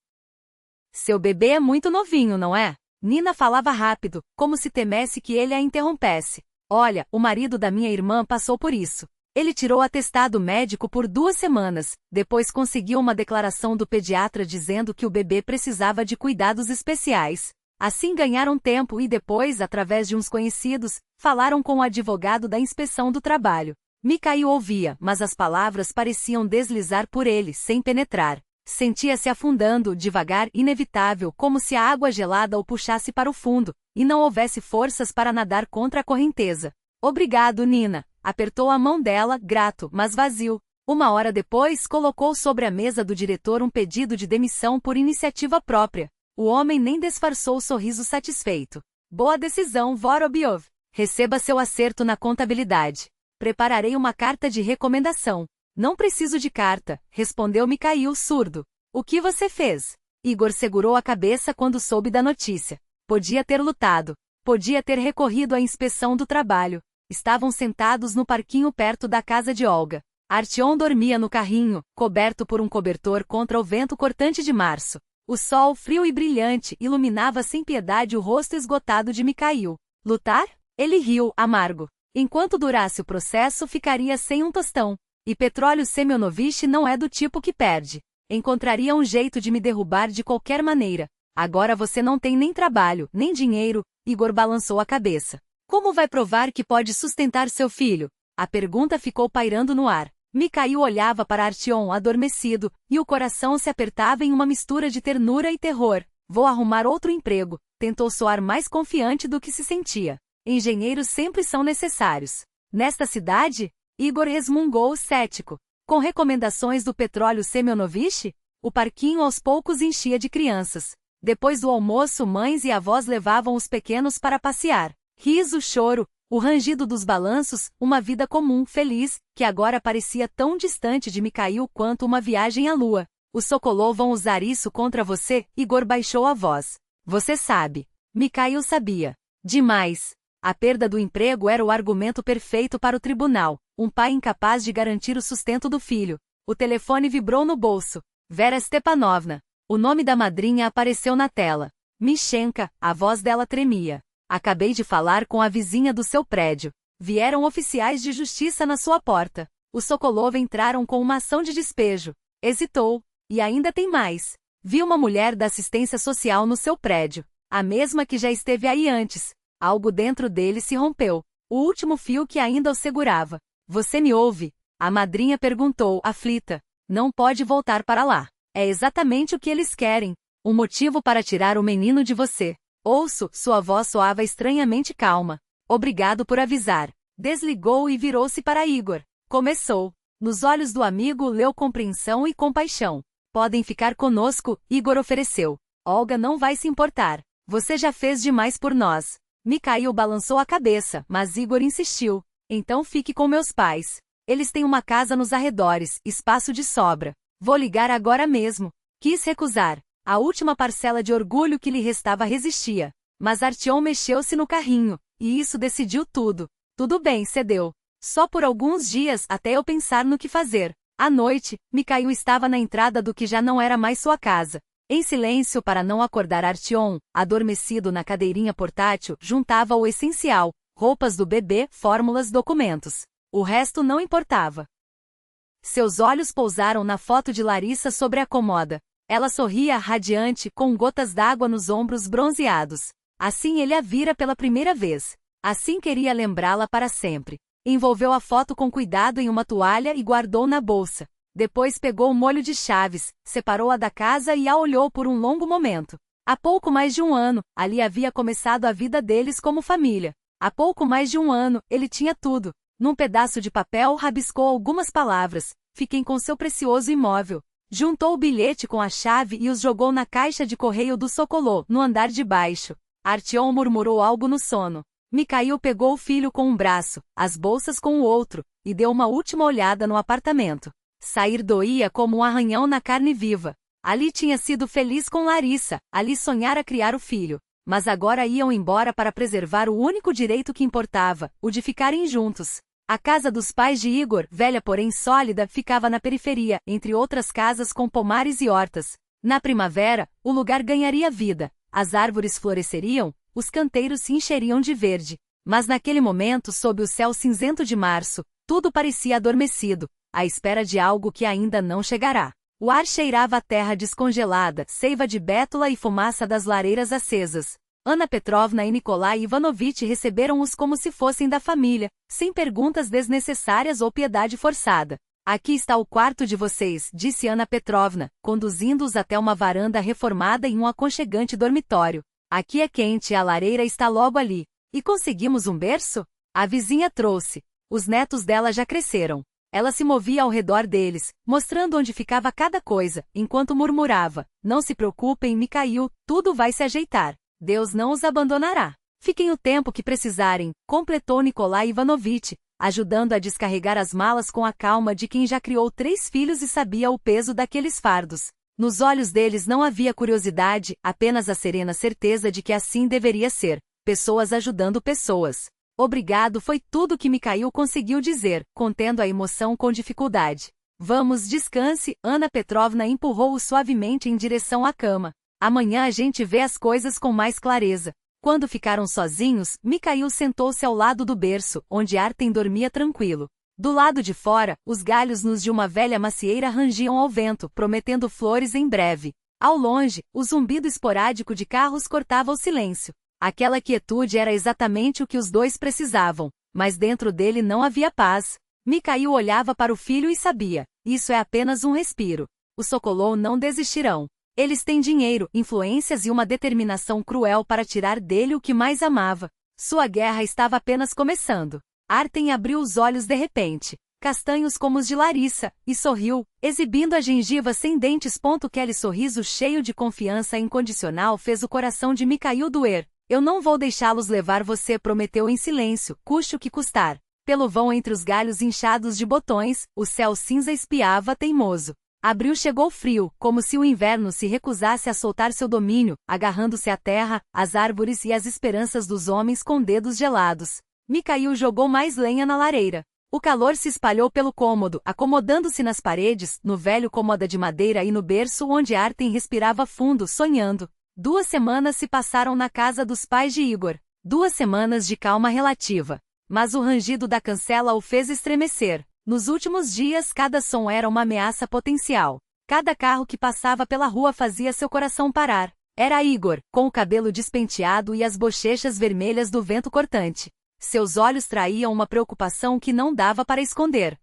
Seu bebê é muito novinho, não é? Nina falava rápido, como se temesse que ele a interrompesse. Olha, o marido da minha irmã passou por isso. Ele tirou atestado médico por 2 semanas, depois conseguiu uma declaração do pediatra dizendo que o bebê precisava de cuidados especiais. Assim ganharam tempo e depois, através de uns conhecidos, falaram com o advogado da inspeção do trabalho. Mikhail ouvia, mas as palavras pareciam deslizar por ele, sem penetrar. Sentia-se afundando, devagar, inevitável, como se a água gelada o puxasse para o fundo, e não houvesse forças para nadar contra a correnteza. Obrigado, Nina. Apertou a mão dela, grato, mas vazio. 1 hora depois, colocou sobre a mesa do diretor um pedido de demissão por iniciativa própria. O homem nem disfarçou o sorriso satisfeito. Boa decisão, Vorobiev. Receba seu acerto na contabilidade. Prepararei uma carta de recomendação. Não preciso de carta, respondeu Mikhail surdo. O que você fez? Igor segurou a cabeça quando soube da notícia. Podia ter lutado. Podia ter recorrido à inspeção do trabalho. Estavam sentados no parquinho perto da casa de Olga. Artyom dormia no carrinho, coberto por um cobertor contra o vento cortante de março. O sol, frio e brilhante, iluminava sem piedade o rosto esgotado de Mikhail. Lutar? Ele riu, amargo. Enquanto durasse o processo, ficaria sem um tostão. E Petróleo Semyonovich não é do tipo que perde. Encontraria um jeito de me derrubar de qualquer maneira. Agora você não tem nem trabalho, nem dinheiro. Igor balançou a cabeça. Como vai provar que pode sustentar seu filho? A pergunta ficou pairando no ar. Mikhail olhava para Artyom adormecido, e o coração se apertava em uma mistura de ternura e terror. Vou arrumar outro emprego. Tentou soar mais confiante do que se sentia. Engenheiros sempre são necessários. Nesta cidade? Igor resmungou cético. Com recomendações do Petróleo Semyonovich? O parquinho aos poucos enchia de crianças. Depois do almoço, mães e avós levavam os pequenos para passear. Riso, choro. O rangido dos balanços, uma vida comum, feliz, que agora parecia tão distante de Mikhail quanto uma viagem à lua. Os Sokolov vão usar isso contra você, Igor baixou a voz. Você sabe. Mikhail sabia. Demais. A perda do emprego era o argumento perfeito para o tribunal. Um pai incapaz de garantir o sustento do filho. O telefone vibrou no bolso. Vera Stepanovna. O nome da madrinha apareceu na tela. Mishenka, a voz dela tremia. Acabei de falar com a vizinha do seu prédio. Vieram oficiais de justiça na sua porta. Os Sokolov entraram com uma ação de despejo. Hesitou. E ainda tem mais. Vi uma mulher da assistência social no seu prédio. A mesma que já esteve aí antes. Algo dentro dele se rompeu. O último fio que ainda o segurava. Você me ouve? A madrinha perguntou, aflita. Não pode voltar para lá. É exatamente o que eles querem. Um motivo para tirar o menino de você. Ouço, sua voz soava estranhamente calma. Obrigado por avisar. Desligou e virou-se para Igor. Começou. Nos olhos do amigo leu compreensão e compaixão. Podem ficar conosco, Igor ofereceu. Olga não vai se importar. Você já fez demais por nós. Mikhail balançou a cabeça, mas Igor insistiu. Então fique com meus pais. Eles têm uma casa nos arredores, espaço de sobra. Vou ligar agora mesmo. Quis recusar. A última parcela de orgulho que lhe restava resistia. Mas Artyom mexeu-se no carrinho, e isso decidiu tudo. Tudo bem, cedeu. Só por alguns dias até eu pensar no que fazer. À noite, Mikhail estava na entrada do que já não era mais sua casa. Em silêncio para não acordar Artyom, adormecido na cadeirinha portátil, juntava o essencial, roupas do bebê, fórmulas, documentos. O resto não importava. Seus olhos pousaram na foto de Larissa sobre a comoda. Ela sorria radiante, com gotas d'água nos ombros bronzeados. Assim ele a vira pela primeira vez. Assim queria lembrá-la para sempre. Envolveu a foto com cuidado em uma toalha e guardou na bolsa. Depois pegou o molho de chaves, separou-a da casa e a olhou por um longo momento. Há pouco mais de um ano, ali havia começado a vida deles como família. Há pouco mais de um ano, ele tinha tudo. Num pedaço de papel rabiscou algumas palavras. Fiquem com seu precioso imóvel. Juntou o bilhete com a chave e os jogou na caixa de correio do Sokolov, no andar de baixo. Artyom murmurou algo no sono. Mikhail pegou o filho com um braço, as bolsas com o outro, e deu uma última olhada no apartamento. Sair doía como um arranhão na carne viva. Ali tinha sido feliz com Larissa, ali sonhara criar o filho. Mas agora iam embora para preservar o único direito que importava, o de ficarem juntos. A casa dos pais de Igor, velha porém sólida, ficava na periferia, entre outras casas com pomares e hortas. Na primavera, o lugar ganharia vida, as árvores floresceriam, os canteiros se encheriam de verde. Mas naquele momento, sob o céu cinzento de março, tudo parecia adormecido, à espera de algo que ainda não chegará. O ar cheirava a terra descongelada, seiva de bétula e fumaça das lareiras acesas. Ana Petrovna e Nikolai Ivanovich receberam-os como se fossem da família, sem perguntas desnecessárias ou piedade forçada. Aqui está o quarto de vocês, disse Ana Petrovna, conduzindo-os até uma varanda reformada em um aconchegante dormitório. Aqui é quente e a lareira está logo ali. E conseguimos um berço? A vizinha trouxe. Os netos dela já cresceram. Ela se movia ao redor deles, mostrando onde ficava cada coisa, enquanto murmurava: não se preocupem, Mikhail, tudo vai se ajeitar. Deus não os abandonará. Fiquem o tempo que precisarem, completou Nikolai Ivanovich, ajudando a descarregar as malas com a calma de quem já criou 3 filhos e sabia o peso daqueles fardos. Nos olhos deles não havia curiosidade, apenas a serena certeza de que assim deveria ser. Pessoas ajudando pessoas. Obrigado foi tudo que Mikhail conseguiu dizer, contendo a emoção com dificuldade. Vamos, descanse, Ana Petrovna empurrou-o suavemente em direção à cama. Amanhã a gente vê as coisas com mais clareza. Quando ficaram sozinhos, Mikhail sentou-se ao lado do berço, onde Artem dormia tranquilo. Do lado de fora, os galhos nus de uma velha macieira rangiam ao vento, prometendo flores em breve. Ao longe, o zumbido esporádico de carros cortava o silêncio. Aquela quietude era exatamente o que os dois precisavam, mas dentro dele não havia paz. Mikhail olhava para o filho e sabia, isso é apenas um respiro. Os Sokolov não desistirão. Eles têm dinheiro, influências e uma determinação cruel para tirar dele o que mais amava. Sua guerra estava apenas começando. Artem abriu os olhos de repente, castanhos como os de Larissa, e sorriu, exibindo a gengiva sem dentes. Aquele sorriso cheio de confiança incondicional fez o coração de Mikhail doer. Eu não vou deixá-los levar você, prometeu em silêncio, custe o que custar. Pelo vão entre os galhos inchados de botões, o céu cinza espiava teimoso. Abril chegou frio, como se o inverno se recusasse a soltar seu domínio, agarrando-se à terra, às árvores e às esperanças dos homens com dedos gelados. Micail jogou mais lenha na lareira. O calor se espalhou pelo cômodo, acomodando-se nas paredes, no velho cômoda de madeira e no berço onde Artem respirava fundo, sonhando. 2 semanas se passaram na casa dos pais de Igor. 2 semanas de calma relativa. Mas o rangido da cancela o fez estremecer. Nos últimos dias, cada som era uma ameaça potencial. Cada carro que passava pela rua fazia seu coração parar. Era Igor, com o cabelo despenteado e as bochechas vermelhas do vento cortante. Seus olhos traíam uma preocupação que não dava para esconder.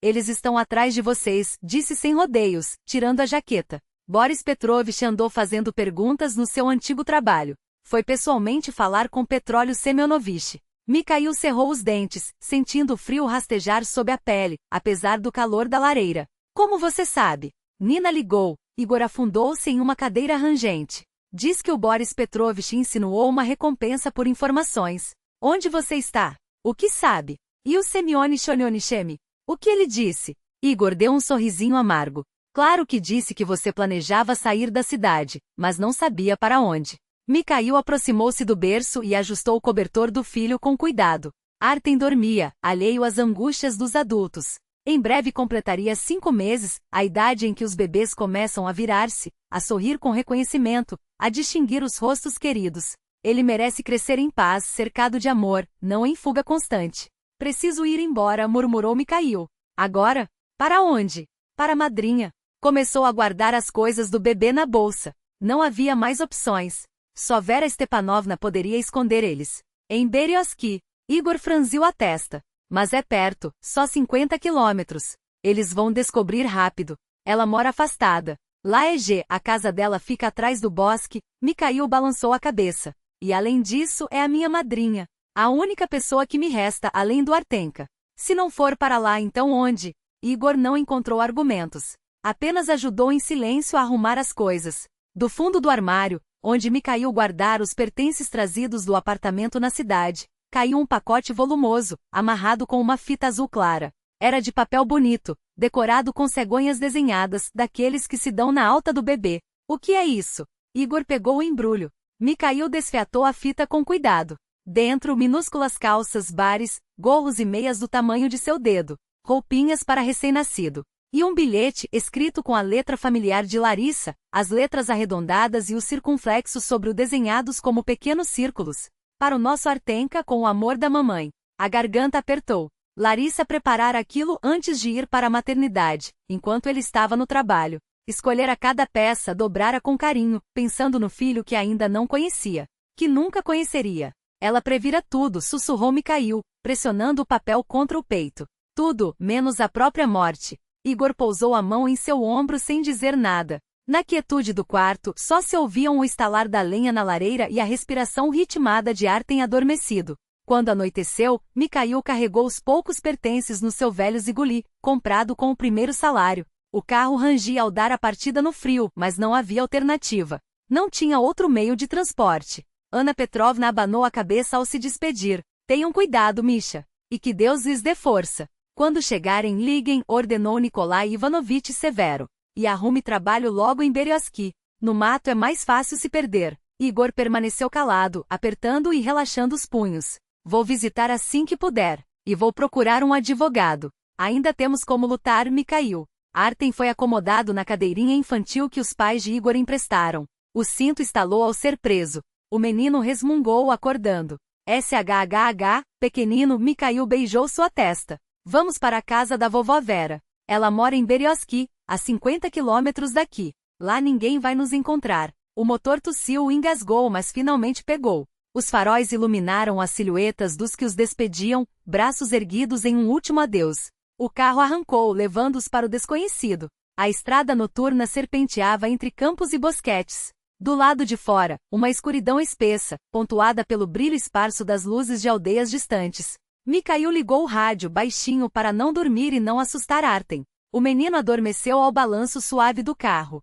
Eles estão atrás de vocês, disse sem rodeios, tirando a jaqueta. Boris Petrovich andou fazendo perguntas no seu antigo trabalho. Foi pessoalmente falar com Petróleo Semyonovich. Micail cerrou os dentes, sentindo o frio rastejar sob a pele, apesar do calor da lareira. Como você sabe? Nina ligou. Igor afundou-se em uma cadeira rangente. Diz que o Boris Petrovich insinuou uma recompensa por informações. Onde você está? O que sabe? E o Semyon Shonionichemi? O que ele disse? Igor deu um sorrisinho amargo. Claro que disse que você planejava sair da cidade, mas não sabia para onde. Micail aproximou-se do berço e ajustou o cobertor do filho com cuidado. Artem dormia, alheio às angústias dos adultos. Em breve completaria 5 meses, a idade em que os bebês começam a virar-se, a sorrir com reconhecimento, a distinguir os rostos queridos. Ele merece crescer em paz, cercado de amor, não em fuga constante. Preciso ir embora, murmurou Micail. Agora? Para onde? Para a madrinha. Começou a guardar as coisas do bebê na bolsa. Não havia mais opções. Só Vera Stepanovna poderia esconder eles. Em Berioski, Igor franziu a testa. Mas é perto, só 50 quilômetros. Eles vão descobrir rápido. Ela mora afastada. Lá é G, a casa dela fica atrás do bosque. Micail balançou a cabeça. E além disso, é a minha madrinha. A única pessoa que me resta além do Artenka. Se não for para lá, então onde? Igor não encontrou argumentos. Apenas ajudou em silêncio a arrumar as coisas. Do fundo do armário, onde Micail guardara os pertences trazidos do apartamento na cidade, caiu um pacote volumoso, amarrado com uma fita azul clara. Era de papel bonito, decorado com cegonhas desenhadas, daqueles que se dão na alta do bebê. O que é isso? Igor pegou o embrulho. Micail desfiatou a fita com cuidado. Dentro, minúsculas calças, bares, gorros e meias do tamanho de seu dedo, roupinhas para recém-nascido. E um bilhete escrito com a letra familiar de Larissa, as letras arredondadas e os circunflexos sobre o desenhados como pequenos círculos. Para o nosso Artenka com o amor da mamãe. A garganta apertou. Larissa preparara aquilo antes de ir para a maternidade, enquanto ele estava no trabalho. Escolhera cada peça, dobrara com carinho, pensando no filho que ainda não conhecia. Que nunca conheceria. Ela previra tudo, sussurrou Micail, pressionando o papel contra o peito. Tudo, menos a própria morte. Igor pousou a mão em seu ombro sem dizer nada. Na quietude do quarto, só se ouviam o estalar da lenha na lareira e a respiração ritmada de Artem adormecido. Quando anoiteceu, Micail carregou os poucos pertences no seu velho Ziguli, comprado com o primeiro salário. O carro rangia ao dar a partida no frio, mas não havia alternativa. Não tinha outro meio de transporte. Ana Petrovna abanou a cabeça ao se despedir. Tenham cuidado, Misha. E que Deus lhes dê força. Quando chegarem, liguem, ordenou Nikolai Ivanovich severo. E arrume trabalho logo em Berioski. No mato é mais fácil se perder. Igor permaneceu calado, apertando e relaxando os punhos. Vou visitar assim que puder. E vou procurar um advogado. Ainda temos como lutar, Micail. Artem foi acomodado na cadeirinha infantil que os pais de Igor emprestaram. O cinto estalou ao ser preso. O menino resmungou acordando. SHHH, pequenino, Micail beijou sua testa. Vamos para a casa da vovó Vera. Ela mora em Berioski, a 50 quilômetros daqui. Lá ninguém vai nos encontrar. O motor tossiu e engasgou, mas finalmente pegou. Os faróis iluminaram as silhuetas dos que os despediam, braços erguidos em um último adeus. O carro arrancou, levando-os para o desconhecido. A estrada noturna serpenteava entre campos e bosquetes. Do lado de fora, uma escuridão espessa, pontuada pelo brilho esparso das luzes de aldeias distantes. Micail ligou o rádio baixinho para não dormir e não assustar Artem. O menino adormeceu ao balanço suave do carro.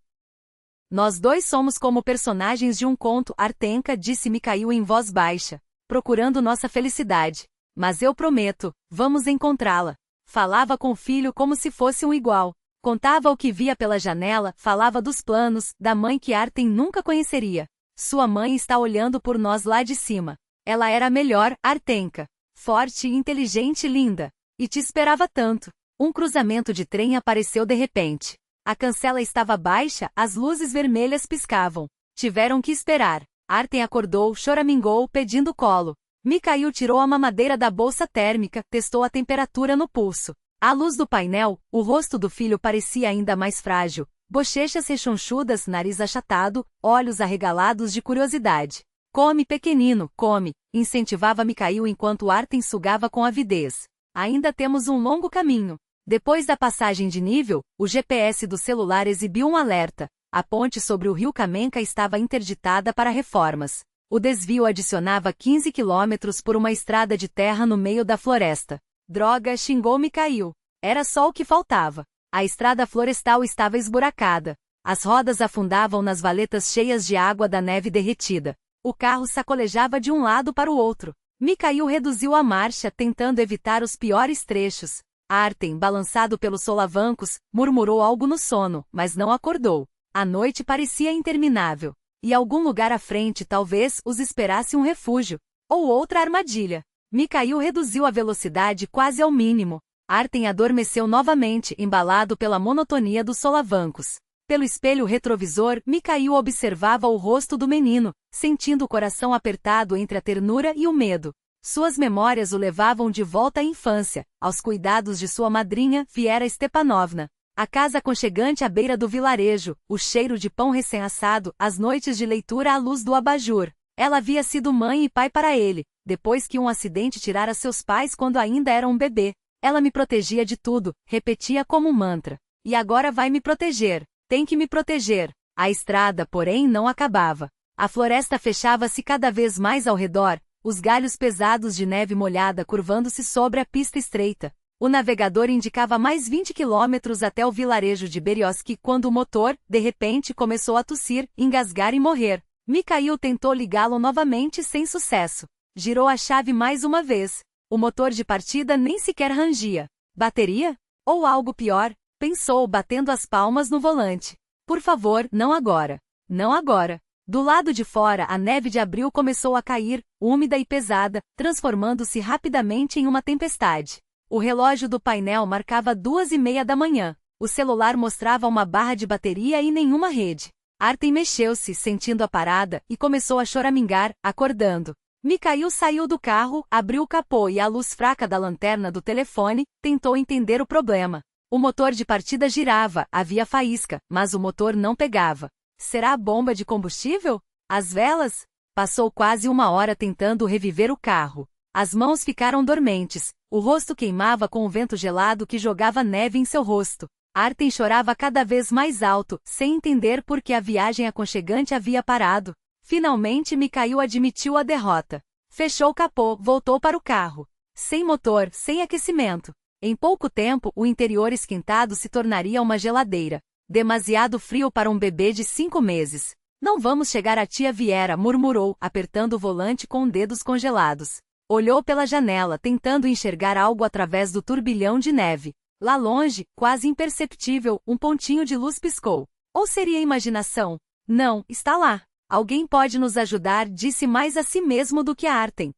Nós dois somos como personagens de um conto, Artenka, disse Mikhail em voz baixa, procurando nossa felicidade. Mas eu prometo, vamos encontrá-la. Falava com o filho como se fosse um igual. Contava o que via pela janela, falava dos planos, da mãe que Artem nunca conheceria. Sua mãe está olhando por nós lá de cima. Ela era a melhor, Artenka. Forte, inteligente e linda. E te esperava tanto. Um cruzamento de trem apareceu de repente. A cancela estava baixa, as luzes vermelhas piscavam. Tiveram que esperar. Artem acordou, choramingou, pedindo colo. Mikhail tirou a mamadeira da bolsa térmica, testou a temperatura no pulso. À luz do painel, o rosto do filho parecia ainda mais frágil. Bochechas rechonchudas, nariz achatado, olhos arregalados de curiosidade. Come, pequenino, come, incentivava Mikhail enquanto Artem sugava com avidez. Ainda temos um longo caminho. Depois da passagem de nível, o GPS do celular exibiu um alerta. A ponte sobre o rio Kamenka estava interditada para reformas. O desvio adicionava 15 quilômetros por uma estrada de terra no meio da floresta. Droga, xingou Mikhail. Era só o que faltava. A estrada florestal estava esburacada. As rodas afundavam nas valetas cheias de água da neve derretida. O carro sacolejava de um lado para o outro. Mikhail reduziu a marcha, tentando evitar os piores trechos. Artem, balançado pelos solavancos, murmurou algo no sono, mas não acordou. A noite parecia interminável. E algum lugar à frente talvez os esperasse um refúgio. Ou outra armadilha. Mikhail reduziu a velocidade quase ao mínimo. Artem adormeceu novamente, embalado pela monotonia dos solavancos. Pelo espelho retrovisor, Mikhail observava o rosto do menino, sentindo o coração apertado entre a ternura e o medo. Suas memórias o levavam de volta à infância, aos cuidados de sua madrinha, Viera Stepanovna. A casa aconchegante à beira do vilarejo, o cheiro de pão recém-assado, as noites de leitura à luz do abajur. Ela havia sido mãe e pai para ele, depois que um acidente tirara seus pais quando ainda era um bebê. Ela me protegia de tudo, repetia como um mantra. E agora vai me proteger. Tem que me proteger. A estrada, porém, não acabava. A floresta fechava-se cada vez mais ao redor, os galhos pesados de neve molhada curvando-se sobre a pista estreita. O navegador indicava mais 20 quilômetros até o vilarejo de Berioski quando o motor, de repente, começou a tossir, engasgar e morrer. Mikhail tentou ligá-lo novamente sem sucesso. Girou a chave mais uma vez. O motor de partida nem sequer rangia. Bateria? Ou algo pior? Pensou, batendo as palmas no volante. Por favor, não agora. Não agora. Do lado de fora, a neve de abril começou a cair, úmida e pesada, transformando-se rapidamente em uma tempestade. O relógio do painel marcava 2:30 da manhã. O celular mostrava uma barra de bateria e nenhuma rede. Artem mexeu-se, sentindo a parada, e começou a choramingar, acordando. Mikhail saiu do carro, abriu o capô e à luz fraca da lanterna do telefone, tentou entender o problema. O motor de partida girava, havia faísca, mas o motor não pegava. Será a bomba de combustível? As velas? Passou quase uma hora tentando reviver o carro. As mãos ficaram dormentes, o rosto queimava com o vento gelado que jogava neve em seu rosto. Artem chorava cada vez mais alto, sem entender por que a viagem aconchegante havia parado. Finalmente Mikhail admitiu a derrota. Fechou o capô, voltou para o carro. Sem motor, sem aquecimento. Em pouco tempo, o interior esquentado se tornaria uma geladeira. Demasiado frio para um bebê de 5 meses. Não vamos chegar à tia Viera, murmurou, apertando o volante com dedos congelados. Olhou pela janela, tentando enxergar algo através do turbilhão de neve. Lá longe, quase imperceptível, um pontinho de luz piscou. Ou seria imaginação? Não, está lá. Alguém pode nos ajudar, disse mais a si mesmo do que a Artem.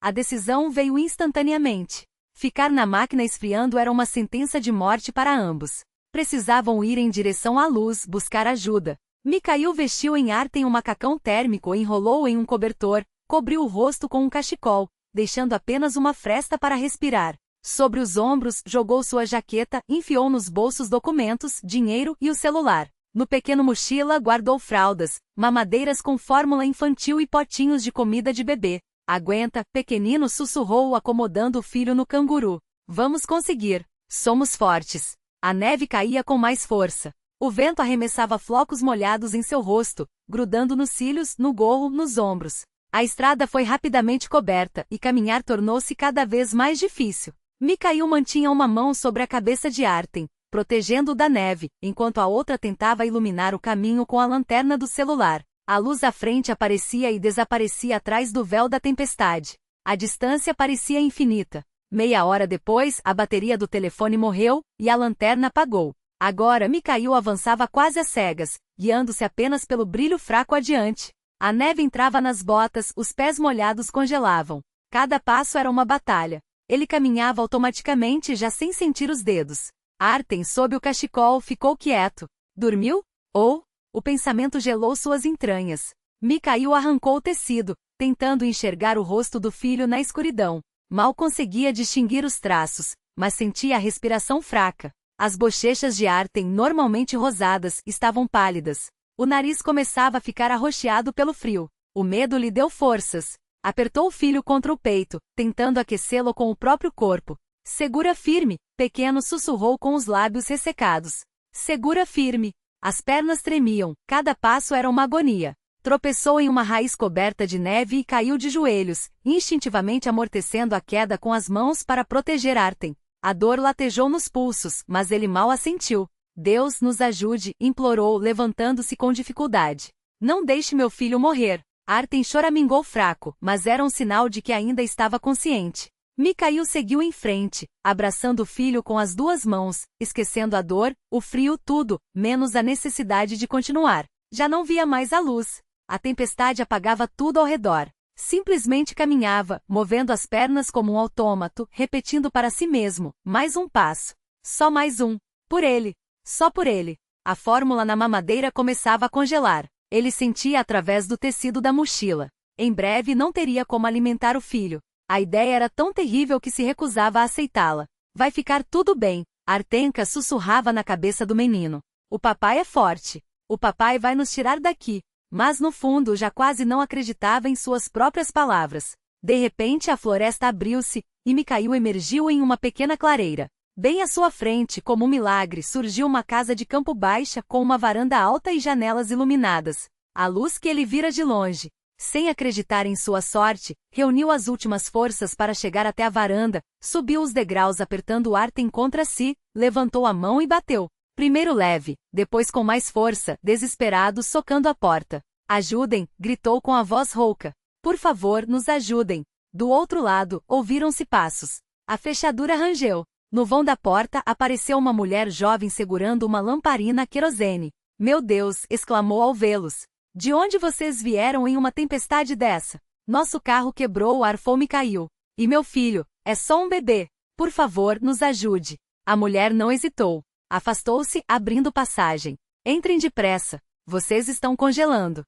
A decisão veio instantaneamente. Ficar na máquina esfriando era uma sentença de morte para ambos. Precisavam ir em direção à luz, buscar ajuda. Mikhail vestiu em Artem um macacão térmico e enrolou-o em um cobertor, cobriu o rosto com um cachecol, deixando apenas uma fresta para respirar. Sobre os ombros, jogou sua jaqueta, enfiou nos bolsos documentos, dinheiro e o celular. No pequeno mochila guardou fraldas, mamadeiras com fórmula infantil e potinhos de comida de bebê. Aguenta, pequenino, sussurrou acomodando o filho no canguru. Vamos conseguir. Somos fortes. A neve caía com mais força. O vento arremessava flocos molhados em seu rosto, grudando nos cílios, no gorro, nos ombros. A estrada foi rapidamente coberta, e caminhar tornou-se cada vez mais difícil. Mikhail mantinha uma mão sobre a cabeça de Artem. protegendo-o da neve, enquanto a outra tentava iluminar o caminho com a lanterna do celular. A luz à frente aparecia e desaparecia atrás do véu da tempestade. A distância parecia infinita. Meia hora depois, a bateria do telefone morreu, e a lanterna apagou. Agora Mikhail avançava quase às cegas, guiando-se apenas pelo brilho fraco adiante. A neve entrava nas botas, os pés molhados congelavam. Cada passo era uma batalha. Ele caminhava automaticamente já sem sentir os dedos. Artem, sob o cachecol, ficou quieto. Dormiu? Ou? O pensamento gelou suas entranhas. Mikhail arrancou o tecido, tentando enxergar o rosto do filho na escuridão. Mal conseguia distinguir os traços, mas sentia a respiração fraca. As bochechas de Artem, normalmente rosadas, estavam pálidas. O nariz começava a ficar arroxeado pelo frio. O medo lhe deu forças. Apertou o filho contra o peito, tentando aquecê-lo com o próprio corpo. Segura firme, pequeno sussurrou com os lábios ressecados. Segura firme. As pernas tremiam, cada passo era uma agonia. Tropeçou em uma raiz coberta de neve e caiu de joelhos, instintivamente amortecendo a queda com as mãos para proteger Artem. A dor latejou nos pulsos, mas ele mal a sentiu. Deus nos ajude, implorou, levantando-se com dificuldade. Não deixe meu filho morrer. Artem choramingou fraco, mas era um sinal de que ainda estava consciente. Mikhail seguiu em frente, abraçando o filho com as duas mãos, esquecendo a dor, o frio, tudo, menos a necessidade de continuar. Já não via mais a luz. A tempestade apagava tudo ao redor. Simplesmente caminhava, movendo as pernas como um autômato, repetindo para si mesmo, mais um passo. Só mais um. Por ele. Só por ele. A fórmula na mamadeira começava a congelar. Ele sentia através do tecido da mochila. Em breve não teria como alimentar o filho. A ideia era tão terrível que se recusava a aceitá-la. Vai ficar tudo bem, Artenka sussurrava na cabeça do menino. O papai é forte. O papai vai nos tirar daqui. Mas no fundo já quase não acreditava em suas próprias palavras. De repente a floresta abriu-se, e Mikhail emergiu em uma pequena clareira. Bem à sua frente, como um milagre, surgiu uma casa de campo baixa com uma varanda alta e janelas iluminadas. A luz que ele vira de longe. Sem acreditar em sua sorte, reuniu as últimas forças para chegar até a varanda, subiu os degraus apertando Artem contra si, levantou a mão e bateu. Primeiro leve, depois com mais força, desesperado, socando a porta. Ajudem, gritou com a voz rouca. Por favor, nos ajudem. Do outro lado, ouviram-se passos. A fechadura rangeu. No vão da porta apareceu uma mulher jovem segurando uma lamparina a querosene. Meu Deus, exclamou ao vê-los. De onde vocês vieram em uma tempestade dessa? Nosso carro quebrou, arfou Mikhail. E meu filho, é só um bebê. Por favor, nos ajude. A mulher não hesitou. Afastou-se, abrindo passagem. Entrem depressa. Vocês estão congelando.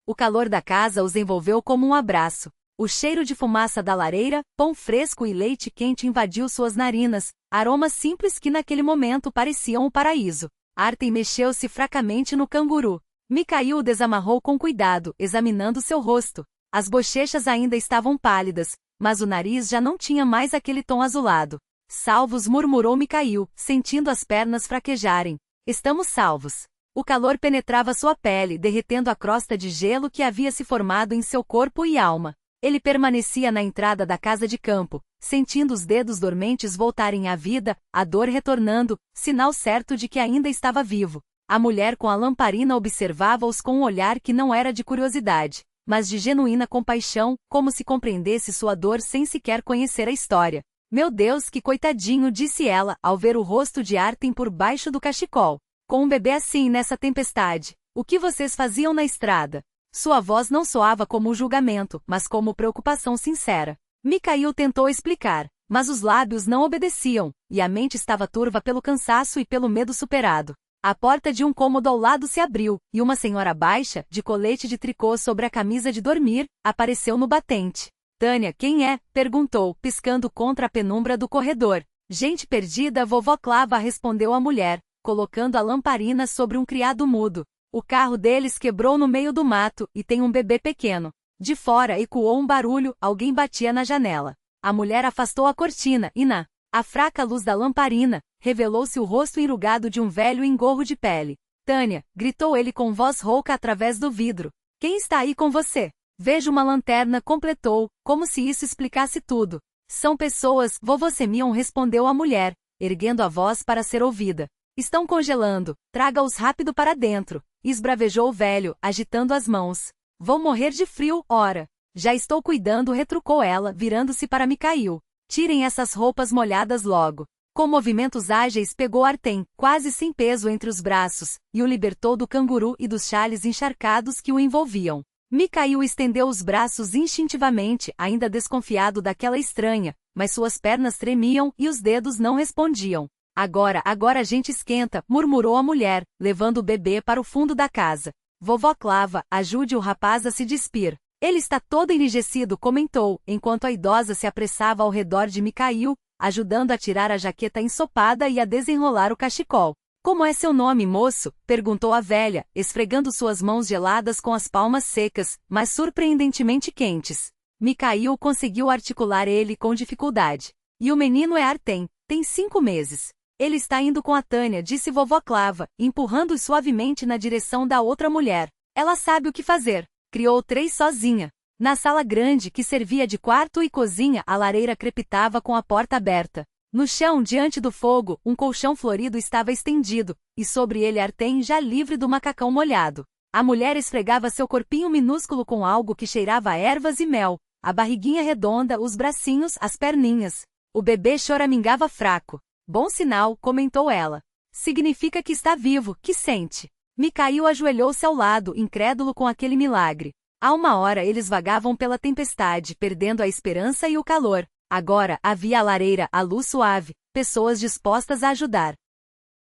O calor da casa os envolveu como um abraço. O cheiro de fumaça da lareira, pão fresco e leite quente invadiu suas narinas, aromas simples que naquele momento pareciam o paraíso. Artem mexeu-se fracamente no canguru. Mikhail o desamarrou com cuidado, examinando seu rosto. As bochechas ainda estavam pálidas, mas o nariz já não tinha mais aquele tom azulado. Salvos, murmurou Mikhail, sentindo as pernas fraquejarem. Estamos salvos. O calor penetrava sua pele, derretendo a crosta de gelo que havia se formado em seu corpo e alma. Ele permanecia na entrada da casa de campo, sentindo os dedos dormentes voltarem à vida, a dor retornando, sinal certo de que ainda estava vivo. A mulher com a lamparina observava-os com um olhar que não era de curiosidade, mas de genuína compaixão, como se compreendesse sua dor sem sequer conhecer a história. Meu Deus, que coitadinho, disse ela, ao ver o rosto de Artem por baixo do cachecol. Com um bebê assim nessa tempestade, o que vocês faziam na estrada? Sua voz não soava como julgamento, mas como preocupação sincera. Mikhail tentou explicar, mas os lábios não obedeciam, e a mente estava turva pelo cansaço e pelo medo superado. A porta de um cômodo ao lado se abriu, e uma senhora baixa, de colete de tricô sobre a camisa de dormir, apareceu no batente. Tânia, quem é? Perguntou, piscando contra a penumbra do corredor. Gente perdida, vovó Clava, respondeu a mulher, colocando a lamparina sobre um criado mudo. O carro deles quebrou no meio do mato, e tem um bebê pequeno. De fora ecoou um barulho, alguém batia na janela. A mulher afastou a cortina, e a fraca luz da lamparina, revelou-se o rosto enrugado de um velho em gorro de pele. Tânia, gritou ele com voz rouca através do vidro. Quem está aí com você? Vejo uma lanterna, completou, como se isso explicasse tudo. São pessoas, vovô Semyon, respondeu a mulher, erguendo a voz para ser ouvida. Estão congelando, traga-os rápido para dentro, esbravejou o velho, agitando as mãos. Vão morrer de frio, ora. Já estou cuidando, retrucou ela, virando-se para Mikhail. Tirem essas roupas molhadas logo. Com movimentos ágeis pegou Artem, quase sem peso entre os braços, e o libertou do canguru e dos xales encharcados que o envolviam. Mikhail estendeu os braços instintivamente, ainda desconfiado daquela estranha, mas suas pernas tremiam e os dedos não respondiam. Agora a gente esquenta, murmurou a mulher, levando o bebê para o fundo da casa. Vovó Klava, ajude o rapaz a se despir. Ele está todo enrijecido, comentou, enquanto a idosa se apressava ao redor de Mikhail, ajudando a tirar a jaqueta ensopada e a desenrolar o cachecol. Como é seu nome, moço? Perguntou a velha, esfregando suas mãos geladas com as palmas secas, mas surpreendentemente quentes. Mikhail conseguiu articular ele com dificuldade. E o menino é Artem, tem 5 meses. Ele está indo com a Tânia, disse vovó Klava, empurrando-os suavemente na direção da outra mulher. Ela sabe o que fazer. Criou 3 sozinha. Na sala grande que servia de quarto e cozinha, a lareira crepitava com a porta aberta. No chão, diante do fogo, um colchão florido estava estendido, e sobre ele Artem já livre do macacão molhado. A mulher esfregava seu corpinho minúsculo com algo que cheirava a ervas e mel, a barriguinha redonda, os bracinhos, as perninhas. O bebê choramingava fraco. Bom sinal, comentou ela. Significa que está vivo, que sente. Mikhail ajoelhou-se ao lado, incrédulo com aquele milagre. Há uma hora eles vagavam pela tempestade, perdendo a esperança e o calor. Agora, havia a lareira, a luz suave, pessoas dispostas a ajudar.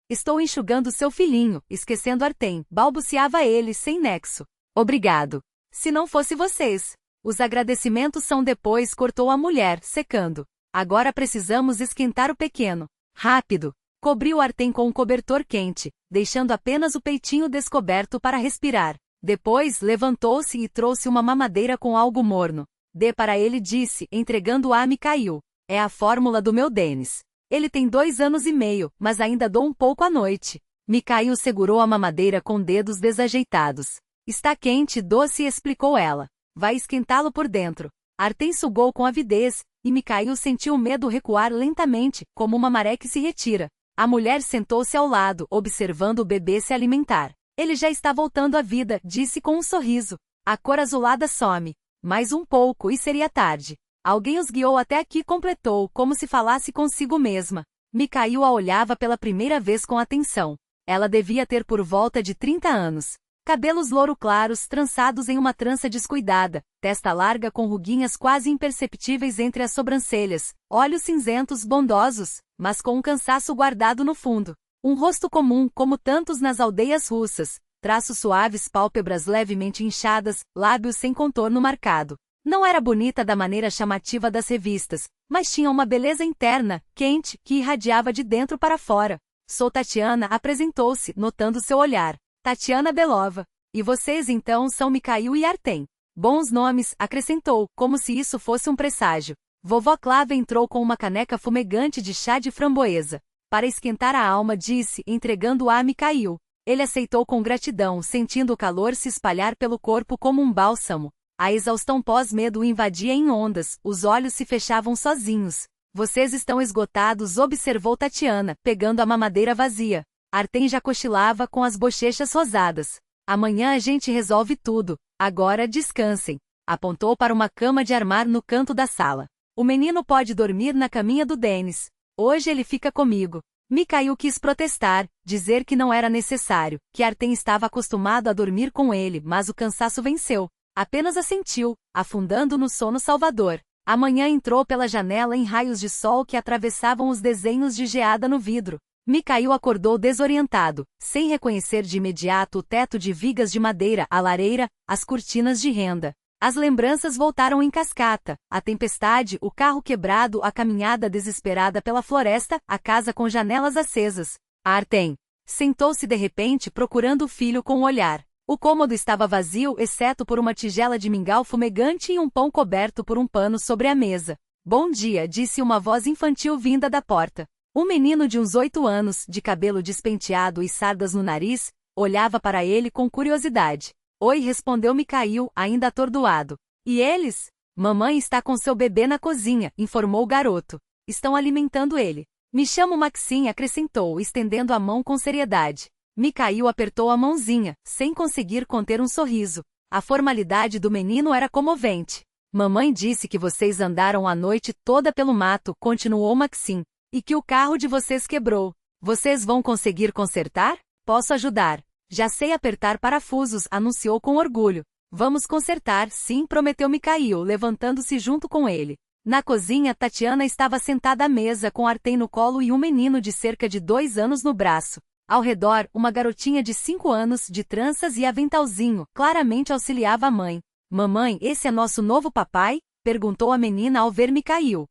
Estou enxugando seu filhinho, esquecendo Artem, balbuciava ele, sem nexo. Obrigado. Se não fosse vocês. Os agradecimentos são depois, cortou a mulher, secando. Agora precisamos esquentar o pequeno. Rápido. Cobriu Artem com um cobertor quente, deixando apenas o peitinho descoberto para respirar. Depois, levantou-se e trouxe uma mamadeira com algo morno. Dê para ele, disse, entregando-a a Mikhail. É a fórmula do meu Denis. Ele tem 2 anos e meio, mas ainda dou um pouco à noite. Mikhail segurou a mamadeira com dedos desajeitados. Está quente, doce, explicou ela. Vai esquentá-lo por dentro. Artem sugou com avidez, e Mikhail sentiu o medo recuar lentamente, como uma maré que se retira. A mulher sentou-se ao lado, observando o bebê se alimentar. Ele já está voltando à vida, disse com um sorriso. A cor azulada some. Mais um pouco e seria tarde. Alguém os guiou até aqui, completou, como se falasse consigo mesma. Mikhail a olhava pela primeira vez com atenção. Ela devia ter por volta de 30 anos. Cabelos louro claros, trançados em uma trança descuidada, testa larga com ruguinhas quase imperceptíveis entre as sobrancelhas, olhos cinzentos bondosos, mas com um cansaço guardado no fundo. Um rosto comum, como tantos nas aldeias russas, traços suaves, pálpebras levemente inchadas, lábios sem contorno marcado. Não era bonita da maneira chamativa das revistas, mas tinha uma beleza interna, quente, que irradiava de dentro para fora. Sou Tatiana, apresentou-se, notando seu olhar. Tatiana Belova. E vocês então são Mikhail e Artem. Bons nomes, acrescentou, como se isso fosse um presságio. Vovó Klava entrou com uma caneca fumegante de chá de framboesa. Para esquentar a alma, disse, entregando-a a Mikhail. Ele aceitou com gratidão, sentindo o calor se espalhar pelo corpo como um bálsamo. A exaustão pós-medo o invadia em ondas, os olhos se fechavam sozinhos. Vocês estão esgotados, observou Tatiana, pegando a mamadeira vazia. Artem já cochilava com as bochechas rosadas. Amanhã a gente resolve tudo. Agora descansem. Apontou para uma cama de armar no canto da sala. O menino pode dormir na caminha do Denis. Hoje ele fica comigo. Mikhail quis protestar, dizer que não era necessário, que Artem estava acostumado a dormir com ele, mas o cansaço venceu. Apenas assentiu, afundando no sono salvador. A manhã entrou pela janela em raios de sol que atravessavam os desenhos de geada no vidro. Mikhail acordou desorientado, sem reconhecer de imediato o teto de vigas de madeira, a lareira, as cortinas de renda. As lembranças voltaram em cascata, a tempestade, o carro quebrado, a caminhada desesperada pela floresta, a casa com janelas acesas. Artem sentou-se de repente procurando o filho com o olhar. O cômodo estava vazio, exceto por uma tigela de mingau fumegante e um pão coberto por um pano sobre a mesa. Bom dia, disse uma voz infantil vinda da porta. Um menino de uns 8 anos, de cabelo despenteado e sardas no nariz, olhava para ele com curiosidade. Oi, respondeu Mikhail, ainda atordoado. E eles? Mamãe está com seu bebê na cozinha, informou o garoto. Estão alimentando ele. Me chamo Maxim, acrescentou, estendendo a mão com seriedade. Mikhail apertou a mãozinha, sem conseguir conter um sorriso. A formalidade do menino era comovente. Mamãe disse que vocês andaram a noite toda pelo mato, continuou Maxim, e que o carro de vocês quebrou. Vocês vão conseguir consertar? Posso ajudar. Já sei apertar parafusos, anunciou com orgulho. Vamos consertar, sim, prometeu Mikhail, levantando-se junto com ele. Na cozinha, Tatiana estava sentada à mesa com Artem no colo e um menino de cerca de 2 anos no braço. Ao redor, uma garotinha de 5 anos, de tranças e aventalzinho, claramente auxiliava a mãe. Mamãe, esse é nosso novo papai? Perguntou a menina ao ver Mikhail.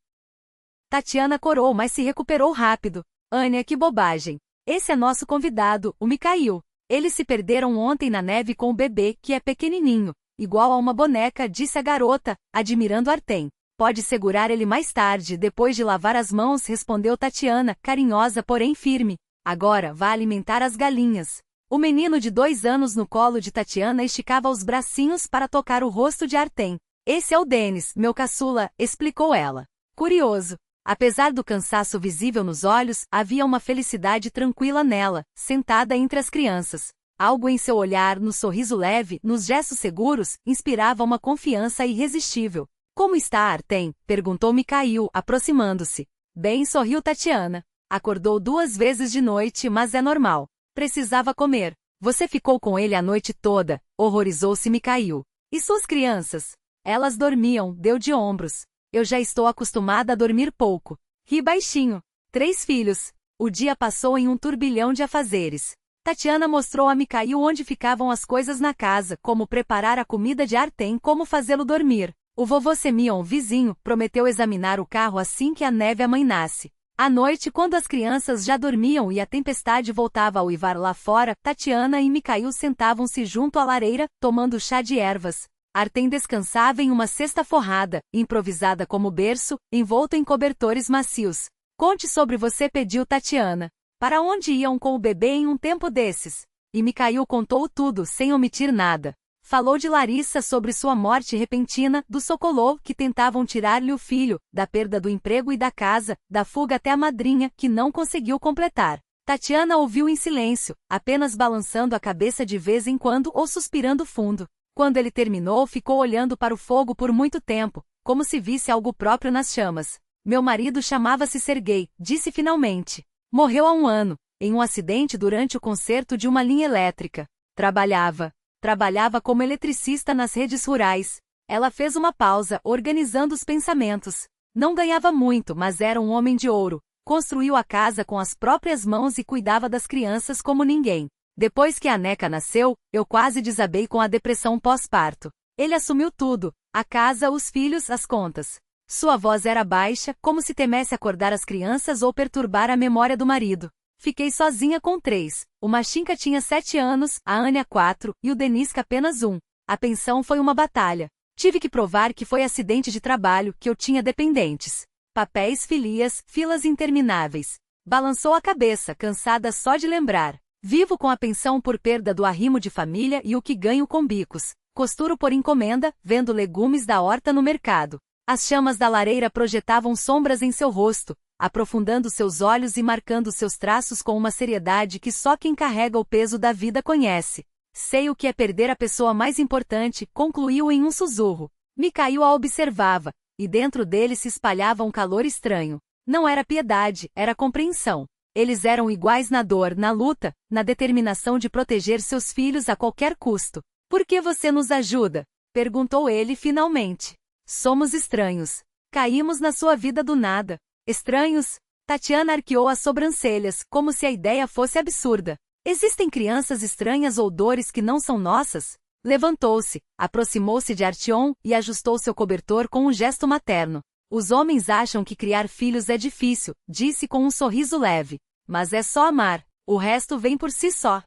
Tatiana corou, mas se recuperou rápido. Ania, que bobagem. Esse é nosso convidado, o Mikhail. Eles se perderam ontem na neve com o bebê, que é pequenininho, igual a uma boneca, disse a garota, admirando Artem. Pode segurar ele mais tarde, depois de lavar as mãos, respondeu Tatiana, carinhosa porém firme. Agora, vá alimentar as galinhas. O menino de 2 anos no colo de Tatiana esticava os bracinhos para tocar o rosto de Artem. Esse é o Denis, meu caçula, explicou ela. Curioso. Apesar do cansaço visível nos olhos, havia uma felicidade tranquila nela, sentada entre as crianças. Algo em seu olhar, no sorriso leve, nos gestos seguros, inspirava uma confiança irresistível. Como está Artem? Perguntou Mikhail, aproximando-se. Bem, sorriu Tatiana. Acordou 2 vezes de noite, mas é normal. Precisava comer. Você ficou com ele a noite toda, horrorizou-se Mikhail. E suas crianças? Elas dormiam, deu de ombros. Eu já estou acostumada a dormir pouco. Ri baixinho. 3 filhos. O dia passou em um turbilhão de afazeres. Tatiana mostrou a Mikhail onde ficavam as coisas na casa, como preparar a comida de Artem, como fazê-lo dormir. O vovô Semyon, vizinho, prometeu examinar o carro assim que a neve amainasse. À noite, quando as crianças já dormiam e a tempestade voltava a uivar lá fora, Tatiana e Mikhail sentavam-se junto à lareira, tomando chá de ervas. Artem descansava em uma cesta forrada, improvisada como berço, envolto em cobertores macios. Conte sobre você, pediu Tatiana. Para onde iam com o bebê em um tempo desses? E Mikhail contou tudo, sem omitir nada. Falou de Larissa, sobre sua morte repentina, do Sokolov, que tentavam tirar-lhe o filho, da perda do emprego e da casa, da fuga até a madrinha, que não conseguiu completar. Tatiana ouviu em silêncio, apenas balançando a cabeça de vez em quando ou suspirando fundo. Quando ele terminou, ficou olhando para o fogo por muito tempo, como se visse algo próprio nas chamas. Meu marido chamava-se Sergei, disse finalmente. Morreu há 1 ano, em um acidente durante o conserto de uma linha elétrica. Trabalhava como eletricista nas redes rurais. Ela fez uma pausa, organizando os pensamentos. Não ganhava muito, mas era um homem de ouro. Construiu a casa com as próprias mãos e cuidava das crianças como ninguém. Depois que a Neca nasceu, eu quase desabei com a depressão pós-parto. Ele assumiu tudo, a casa, os filhos, as contas. Sua voz era baixa, como se temesse acordar as crianças ou perturbar a memória do marido. Fiquei sozinha com 3. O Machinka tinha 7 anos, a Ania 4, e o Deniska apenas 1. A pensão foi uma batalha. Tive que provar que foi acidente de trabalho, que eu tinha dependentes. Papéis, filias, filas intermináveis. Balançou a cabeça, cansada só de lembrar. Vivo com a pensão por perda do arrimo de família e o que ganho com bicos. Costuro por encomenda, vendo legumes da horta no mercado. As chamas da lareira projetavam sombras em seu rosto, aprofundando seus olhos e marcando seus traços com uma seriedade que só quem carrega o peso da vida conhece. Sei o que é perder a pessoa mais importante, concluiu em um sussurro. Mikhail a observava, e dentro dele se espalhava um calor estranho. Não era piedade, era compreensão. Eles eram iguais na dor, na luta, na determinação de proteger seus filhos a qualquer custo. Por que você nos ajuda? Perguntou ele finalmente. Somos estranhos. Caímos na sua vida do nada. Estranhos? Tatiana arqueou as sobrancelhas, como se a ideia fosse absurda. Existem crianças estranhas ou dores que não são nossas? Levantou-se, aproximou-se de Artyom e ajustou seu cobertor com um gesto materno. Os homens acham que criar filhos é difícil, disse com um sorriso leve. Mas é só amar, o resto vem por si só.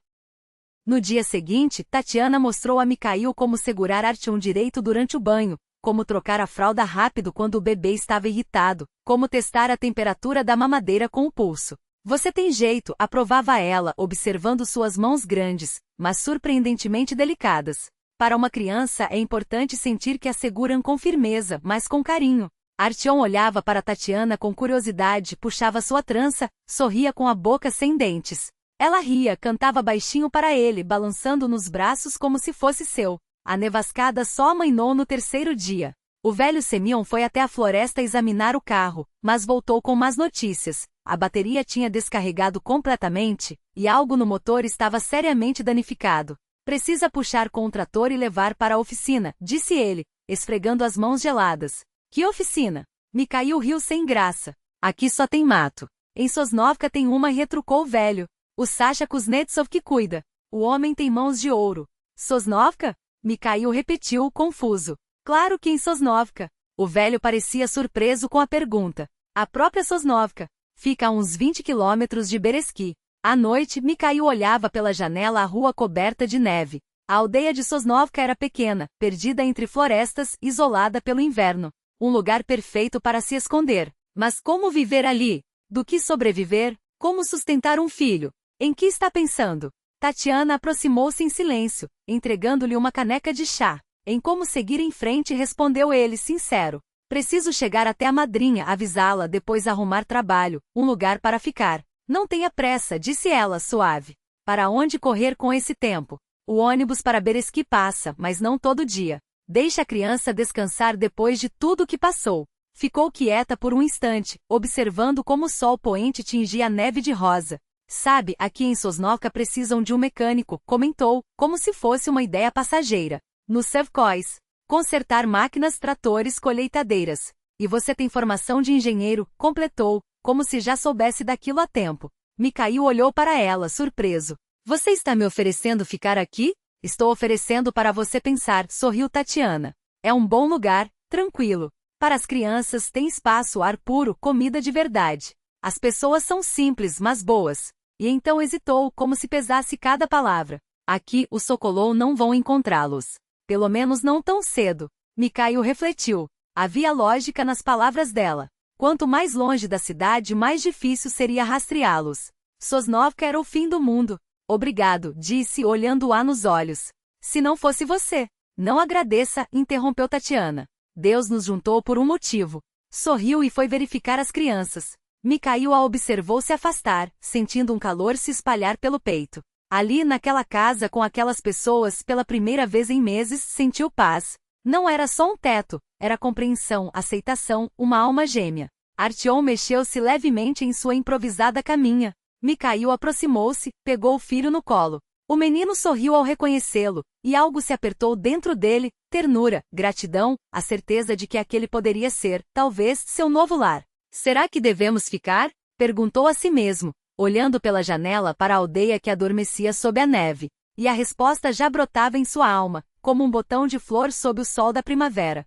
No dia seguinte, Tatiana mostrou a Mikhail como segurar Artyom direito durante o banho, como trocar a fralda rápido quando o bebê estava irritado, como testar a temperatura da mamadeira com o pulso. Você tem jeito, aprovava ela, observando suas mãos grandes, mas surpreendentemente delicadas. Para uma criança é importante sentir que a seguram com firmeza, mas com carinho. Artyom olhava para Tatiana com curiosidade, puxava sua trança, sorria com a boca sem dentes. Ela ria, cantava baixinho para ele, balançando nos braços como se fosse seu. A nevascada só amainou no terceiro dia. O velho Semyon foi até a floresta examinar o carro, mas voltou com más notícias. A bateria tinha descarregado completamente, e algo no motor estava seriamente danificado. Precisa puxar com o trator e levar para a oficina, disse ele, esfregando as mãos geladas. Que oficina? Mikhail riu sem graça. Aqui só tem mato. Em Sosnovka tem uma, retrucou o velho. O Sasha Kuznetsov que cuida. O homem tem mãos de ouro. Sosnovka? Mikhail repetiu, confuso. Claro que em Sosnovka. O velho parecia surpreso com a pergunta. A própria Sosnovka. Fica a uns 20 quilômetros de Beresky. À noite, Mikhail olhava pela janela a rua coberta de neve. A aldeia de Sosnovka era pequena, perdida entre florestas, isolada pelo inverno. Um lugar perfeito para se esconder. Mas como viver ali? Do que sobreviver? Como sustentar um filho? Em que está pensando? Tatiana aproximou-se em silêncio, entregando-lhe uma caneca de chá. Em como seguir em frente, respondeu ele, sincero. Preciso chegar até a madrinha, avisá-la, depois arrumar trabalho, um lugar para ficar. Não tenha pressa, disse ela, suave. Para onde correr com esse tempo? O ônibus para Beresky passa, mas não todo dia. Deixe a criança descansar depois de tudo o que passou. Ficou quieta por um instante, observando como o sol poente tingia a neve de rosa. Sabe, aqui em Sosnovka precisam de um mecânico, comentou, como se fosse uma ideia passageira. No Sevkois. Consertar máquinas, tratores, colheitadeiras. E você tem formação de engenheiro, completou, como se já soubesse daquilo há tempo. Mikhail olhou para ela, surpreso. Você está me oferecendo ficar aqui? Estou oferecendo para você pensar, sorriu Tatiana. É um bom lugar, tranquilo. Para as crianças tem espaço, ar puro, comida de verdade. As pessoas são simples, mas boas. E então hesitou, como se pesasse cada palavra. Aqui, os Sokolov não vão encontrá-los. Pelo menos não tão cedo. Mikhail refletiu. Havia lógica nas palavras dela. Quanto mais longe da cidade, mais difícil seria rastreá-los. Sosnovka era o fim do mundo. Obrigado, disse, olhando-a nos olhos. Se não fosse você. Não agradeça, interrompeu Tatiana. Deus nos juntou por um motivo. Sorriu e foi verificar as crianças. Mikhail a observou se afastar, sentindo um calor se espalhar pelo peito. Ali naquela casa com aquelas pessoas, pela primeira vez em meses, sentiu paz. Não era só um teto, era compreensão, aceitação, uma alma gêmea. Artyom mexeu-se levemente em sua improvisada caminha. Mikhail aproximou-se, pegou o filho no colo. O menino sorriu ao reconhecê-lo, e algo se apertou dentro dele, ternura, gratidão, a certeza de que aquele poderia ser, talvez, seu novo lar. Será que devemos ficar? Perguntou a si mesmo, olhando pela janela para a aldeia que adormecia sob a neve. E a resposta já brotava em sua alma, como um botão de flor sob o sol da primavera.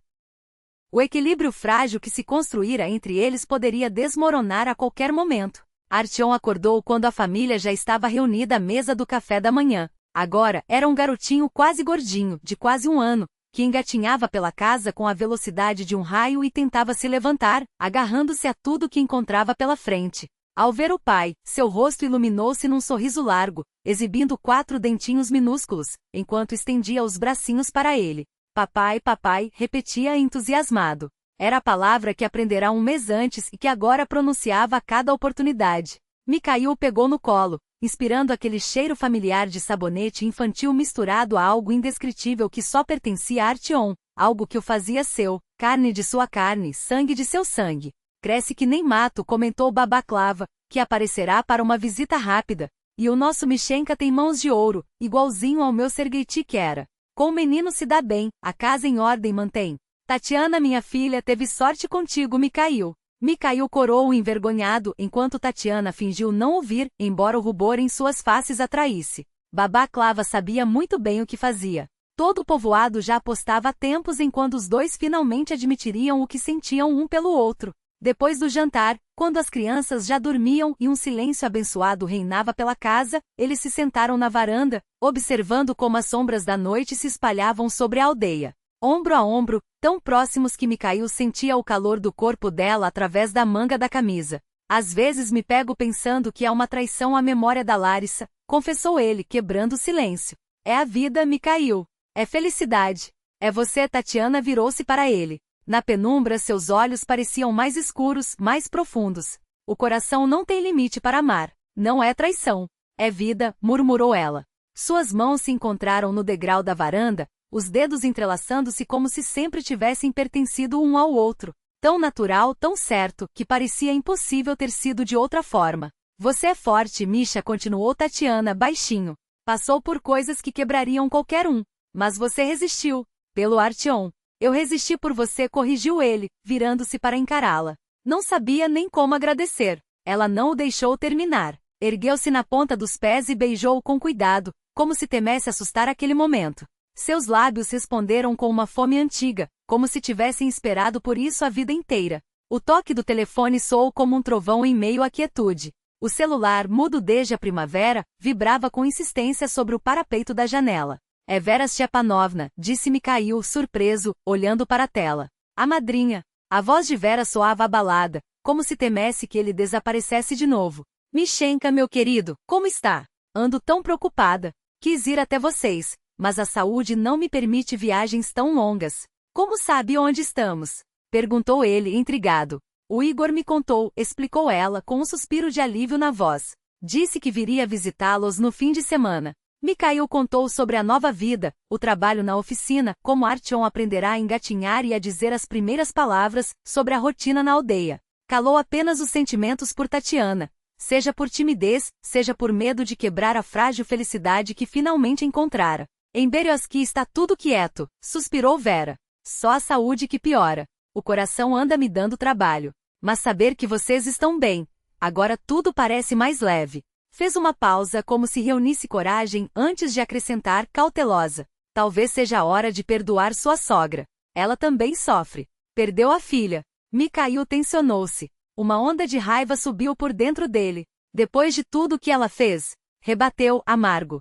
O equilíbrio frágil que se construíra entre eles poderia desmoronar a qualquer momento. Artyom acordou quando a família já estava reunida à mesa do café da manhã. Agora, era um garotinho quase gordinho, de quase 1 ano, que engatinhava pela casa com a velocidade de um raio e tentava se levantar, agarrando-se a tudo que encontrava pela frente. Ao ver o pai, seu rosto iluminou-se num sorriso largo, exibindo 4 dentinhos minúsculos, enquanto estendia os bracinhos para ele. Papai, papai, repetia entusiasmado. Era a palavra que aprendera um mês antes e que agora pronunciava a cada oportunidade. Mikhail o pegou no colo, inspirando aquele cheiro familiar de sabonete infantil misturado a algo indescritível que só pertencia a Artyom, algo que o fazia seu, carne de sua carne, sangue de seu sangue. Cresce que nem mato, comentou Babaklava, que aparecerá para uma visita rápida. E o nosso Mishenka tem mãos de ouro, igualzinho ao meu Sergeiti que era. Com o menino se dá bem, a casa em ordem mantém. Tatiana, minha filha, teve sorte contigo, Mikhail. Mikhail corou envergonhado, enquanto Tatiana fingiu não ouvir, embora o rubor em suas faces atraísse. Babaklava sabia muito bem o que fazia. Todo o povoado já apostava há tempos em quando os dois finalmente admitiriam o que sentiam um pelo outro. Depois do jantar, quando as crianças já dormiam e um silêncio abençoado reinava pela casa, eles se sentaram na varanda, observando como as sombras da noite se espalhavam sobre a aldeia. Ombro a ombro, tão próximos que Mikhail sentia o calor do corpo dela através da manga da camisa. Às vezes me pego pensando que é uma traição à memória da Larissa, confessou ele, quebrando o silêncio. É a vida, Mikhail. É felicidade. É você, Tatiana virou-se para ele. Na penumbra seus olhos pareciam mais escuros, mais profundos. O coração não tem limite para amar. Não é traição. É vida, murmurou ela. Suas mãos se encontraram no degrau da varanda, os dedos entrelaçando-se como se sempre tivessem pertencido um ao outro. Tão natural, tão certo, que parecia impossível ter sido de outra forma. Você é forte, Misha, continuou Tatiana, baixinho. Passou por coisas que quebrariam qualquer um. Mas você resistiu. Pelo Artyom. Eu resisti por você, corrigiu ele, virando-se para encará-la. Não sabia nem como agradecer. Ela não o deixou terminar. Ergueu-se na ponta dos pés e beijou-o com cuidado, como se temesse assustar aquele momento. Seus lábios responderam com uma fome antiga, como se tivessem esperado por isso a vida inteira. O toque do telefone soou como um trovão em meio à quietude. O celular, mudo desde a primavera, vibrava com insistência sobre o parapeito da janela. É Vera Stepanovna, disse Mikhail, surpreso, olhando para a tela. A madrinha. A voz de Vera soava abalada, como se temesse que ele desaparecesse de novo. Mishenka, meu querido, como está? Ando tão preocupada. Quis ir até vocês, mas a saúde não me permite viagens tão longas. Como sabe onde estamos? Perguntou ele, intrigado. O Igor me contou, explicou ela com um suspiro de alívio na voz. Disse que viria visitá-los no fim de semana. Mikhail contou sobre a nova vida, o trabalho na oficina, como Artyom aprenderá a engatinhar e a dizer as primeiras palavras, sobre a rotina na aldeia. Calou apenas os sentimentos por Tatiana, seja por timidez, seja por medo de quebrar a frágil felicidade que finalmente encontrara. Em Berioski está tudo quieto, suspirou Vera. Só a saúde que piora. O coração anda me dando trabalho. Mas saber que vocês estão bem. Agora tudo parece mais leve. Fez uma pausa como se reunisse coragem antes de acrescentar, cautelosa. Talvez seja a hora de perdoar sua sogra. Ela também sofre. Perdeu a filha. Mikhail tensionou-se. Uma onda de raiva subiu por dentro dele. Depois de tudo que ela fez, rebateu, amargo.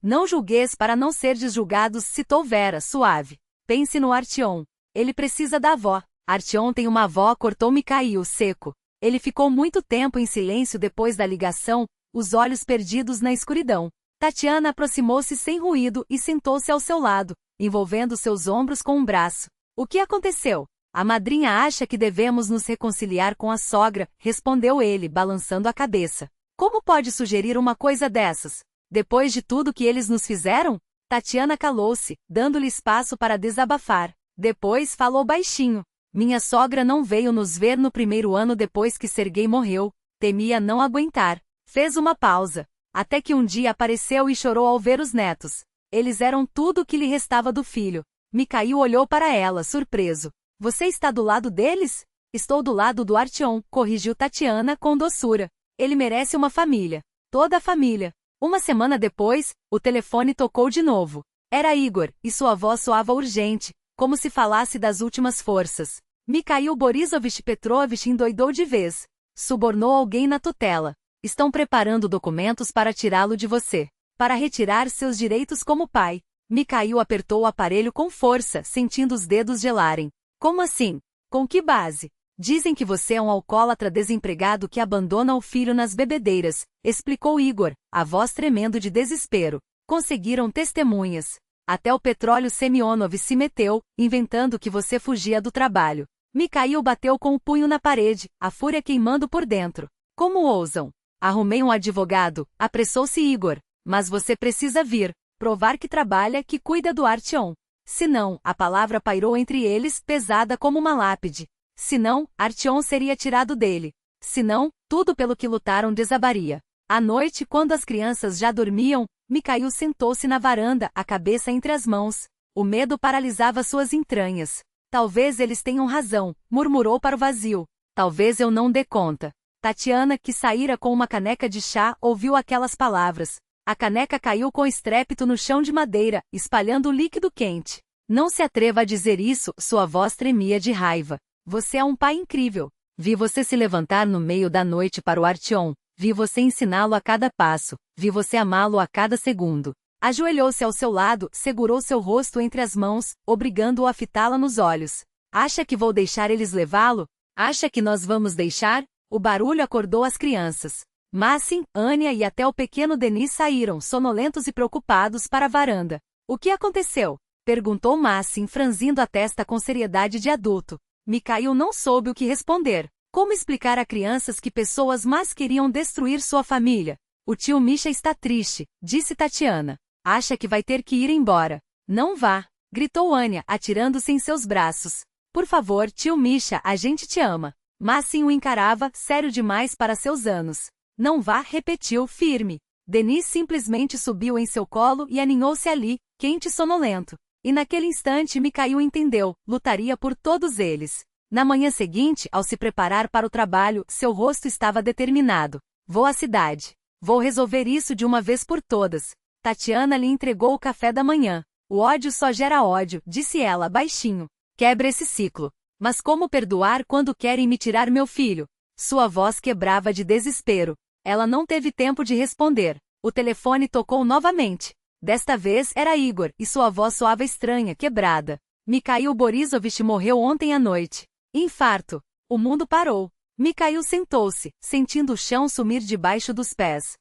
Não julgueis para não serdes julgados, citou Vera, suave. Pense no Artyom. Ele precisa da avó. Artyom tem uma avó, cortou Mikhail, seco. Ele ficou muito tempo em silêncio depois da ligação, os olhos perdidos na escuridão. Tatiana aproximou-se sem ruído e sentou-se ao seu lado, envolvendo seus ombros com um braço. O que aconteceu? A madrinha acha que devemos nos reconciliar com a sogra, respondeu ele, balançando a cabeça. Como pode sugerir uma coisa dessas? Depois de tudo que eles nos fizeram? Tatiana calou-se, dando-lhe espaço para desabafar. Depois falou baixinho. Minha sogra não veio nos ver no primeiro ano depois que Serguei morreu. Temia não aguentar. Fez uma pausa. Até que um dia apareceu e chorou ao ver os netos. Eles eram tudo o que lhe restava do filho. Mikhail olhou para ela, surpreso. Você está do lado deles? Estou do lado do Artyom, corrigiu Tatiana com doçura. Ele merece uma família. Toda a família. Uma semana depois, o telefone tocou de novo. Era Igor, e sua voz soava urgente, como se falasse das últimas forças. Mikhail Borisovich Petrovich endoidou de vez. Subornou alguém na tutela. Estão preparando documentos para tirá-lo de você. Para retirar seus direitos como pai. Mikhail apertou o aparelho com força, sentindo os dedos gelarem. Como assim? Com que base? Dizem que você é um alcoólatra desempregado que abandona o filho nas bebedeiras, explicou Igor, a voz tremendo de desespero. Conseguiram testemunhas. Até o Petróleo Semyonov se meteu, inventando que você fugia do trabalho. Mikhail bateu com o punho na parede, a fúria queimando por dentro. Como ousam? Arrumei um advogado, apressou-se Igor. Mas você precisa vir, provar que trabalha, que cuida do Artyom. Senão, a palavra pairou entre eles, pesada como uma lápide. Senão, Artyom seria tirado dele. Senão, tudo pelo que lutaram desabaria. À noite, quando as crianças já dormiam, Mikhail sentou-se na varanda, a cabeça entre as mãos. O medo paralisava suas entranhas. Talvez eles tenham razão, murmurou para o vazio. Talvez eu não dê conta. Tatiana, que saíra com uma caneca de chá, ouviu aquelas palavras. A caneca caiu com estrépito no chão de madeira, espalhando o líquido quente. Não se atreva a dizer isso, sua voz tremia de raiva. Você é um pai incrível. Vi você se levantar no meio da noite para o Artyom. Vi você ensiná-lo a cada passo. Vi você amá-lo a cada segundo. Ajoelhou-se ao seu lado, segurou seu rosto entre as mãos, obrigando-o a fitá-la nos olhos. Acha que vou deixar eles levá-lo? Acha que nós vamos deixar? O barulho acordou as crianças. Massim, Ania e até o pequeno Denis saíram, sonolentos e preocupados, para a varanda. O que aconteceu? Perguntou Massim, franzindo a testa com seriedade de adulto. Mikhail não soube o que responder. Como explicar a crianças que pessoas más queriam destruir sua família? O tio Misha está triste, disse Tatiana. Acha que vai ter que ir embora. Não vá, gritou Anya, atirando-se em seus braços. Por favor, tio Misha, a gente te ama. Massim o encarava, sério demais para seus anos. Não vá, repetiu, firme. Denis simplesmente subiu em seu colo e aninhou-se ali, quente e sonolento. E naquele instante Mikhail entendeu, lutaria por todos eles. Na manhã seguinte, ao se preparar para o trabalho, seu rosto estava determinado. Vou à cidade. Vou resolver isso de uma vez por todas. Tatiana lhe entregou o café da manhã. O ódio só gera ódio, disse ela baixinho. Quebre esse ciclo. Mas como perdoar quando querem me tirar meu filho? Sua voz quebrava de desespero. Ela não teve tempo de responder. O telefone tocou novamente. Desta vez era Igor, e sua voz soava estranha, quebrada. Mikhail Borisovich morreu ontem à noite. Infarto. O mundo parou. Mikhail sentou-se, sentindo o chão sumir debaixo dos pés.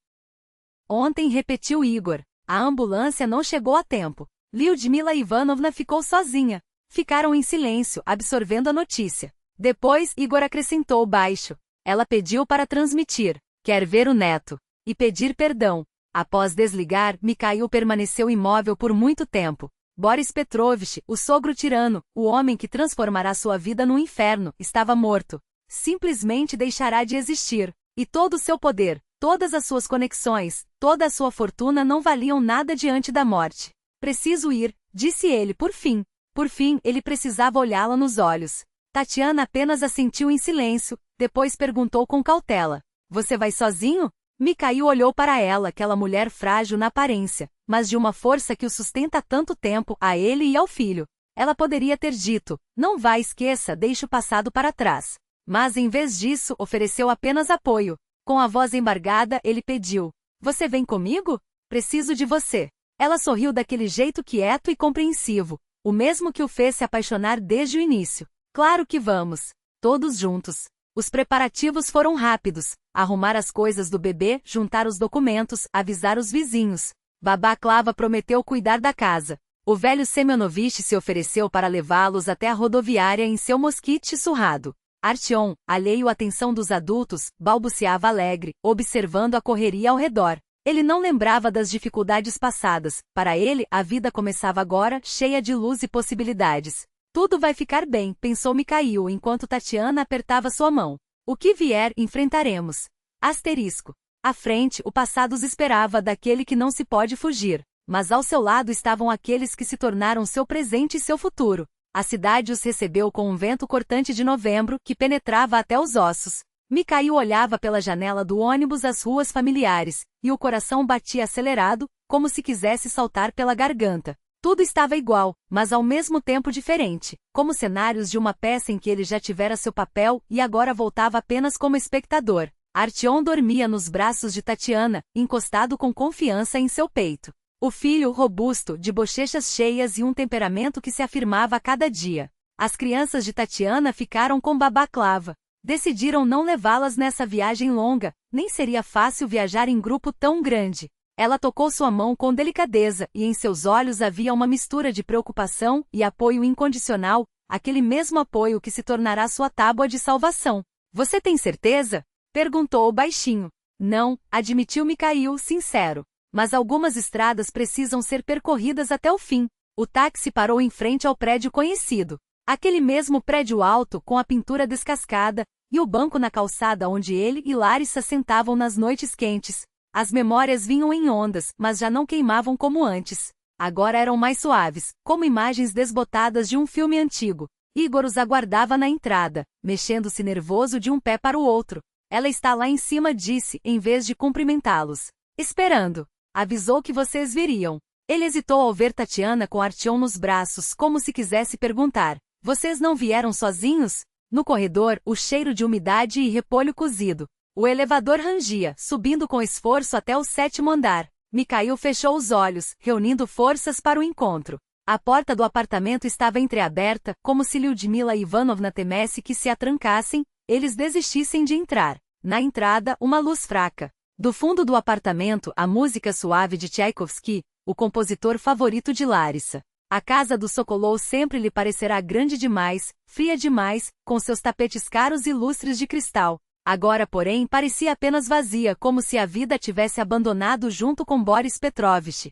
Ontem, repetiu Igor. A ambulância não chegou a tempo. Lyudmila Ivanovna ficou sozinha. Ficaram em silêncio, absorvendo a notícia. Depois, Igor acrescentou baixo. Ela pediu para transmitir. Quer ver o neto. E pedir perdão. Após desligar, Mikhail permaneceu imóvel por muito tempo. Boris Petrovich, o sogro tirano, o homem que transformará sua vida num inferno, estava morto. Simplesmente deixará de existir. E todo o seu poder, todas as suas conexões, toda a sua fortuna não valiam nada diante da morte. Preciso ir, disse ele por fim. Por fim, ele precisava olhá-la nos olhos. Tatiana apenas assentiu em silêncio, depois perguntou com cautela. Você vai sozinho? Mikhail olhou para ela, aquela mulher frágil na aparência, mas de uma força que o sustenta há tanto tempo, a ele e ao filho. Ela poderia ter dito, não vá, esqueça, deixe o passado para trás. Mas em vez disso, ofereceu apenas apoio. Com a voz embargada, ele pediu, você vem comigo? Preciso de você. Ela sorriu daquele jeito quieto e compreensivo, o mesmo que o fez se apaixonar desde o início. Claro que vamos. Todos juntos. Os preparativos foram rápidos. Arrumar as coisas do bebê, juntar os documentos, avisar os vizinhos. Babá Klava prometeu cuidar da casa. O velho Semyonovich se ofereceu para levá-los até a rodoviária em seu mosquite surrado. Artyom, alheio à atenção dos adultos, balbuciava alegre, observando a correria ao redor. Ele não lembrava das dificuldades passadas. Para ele, a vida começava agora, cheia de luz e possibilidades. Tudo vai ficar bem, pensou Mikhail enquanto Tatiana apertava sua mão. O que vier, enfrentaremos. Asterisco. À frente, o passado os esperava daquele que não se pode fugir. Mas ao seu lado estavam aqueles que se tornaram seu presente e seu futuro. A cidade os recebeu com um vento cortante de novembro que penetrava até os ossos. Mikhail olhava pela janela do ônibus as ruas familiares, e o coração batia acelerado, como se quisesse saltar pela garganta. Tudo estava igual, mas ao mesmo tempo diferente, como cenários de uma peça em que ele já tivera seu papel e agora voltava apenas como espectador. Artyom dormia nos braços de Tatiana, encostado com confiança em seu peito. O filho, robusto, de bochechas cheias e um temperamento que se afirmava a cada dia. As crianças de Tatiana ficaram com babá Klava. Decidiram não levá-las nessa viagem longa, nem seria fácil viajar em grupo tão grande. Ela tocou sua mão com delicadeza e em seus olhos havia uma mistura de preocupação e apoio incondicional, aquele mesmo apoio que se tornará sua tábua de salvação. Você tem certeza? Perguntou baixinho. Não, admitiu Mikhail, sincero. Mas algumas estradas precisam ser percorridas até o fim. O táxi parou em frente ao prédio conhecido. Aquele mesmo prédio alto com a pintura descascada, e o banco na calçada onde ele e Larissa sentavam nas noites quentes. As memórias vinham em ondas, mas já não queimavam como antes. Agora eram mais suaves, como imagens desbotadas de um filme antigo. Igor os aguardava na entrada, mexendo-se nervoso de um pé para o outro. Ela está lá em cima, disse, em vez de cumprimentá-los. Esperando. Avisou que vocês viriam. Ele hesitou ao ver Tatiana com Artyom nos braços, como se quisesse perguntar. Vocês não vieram sozinhos? No corredor, o cheiro de umidade e repolho cozido. O elevador rangia, subindo com esforço até o 7º andar. Mikhail fechou os olhos, reunindo forças para o encontro. A porta do apartamento estava entreaberta, como se Lyudmila Ivanovna temesse que se a trancassem, eles desistissem de entrar. Na entrada, uma luz fraca. Do fundo do apartamento, a música suave de Tchaikovsky, o compositor favorito de Larissa. A casa do Sokolov sempre lhe parecerá grande demais, fria demais, com seus tapetes caros e lustres de cristal. Agora, porém, parecia apenas vazia, como se a vida tivesse abandonado junto com Boris Petrovich.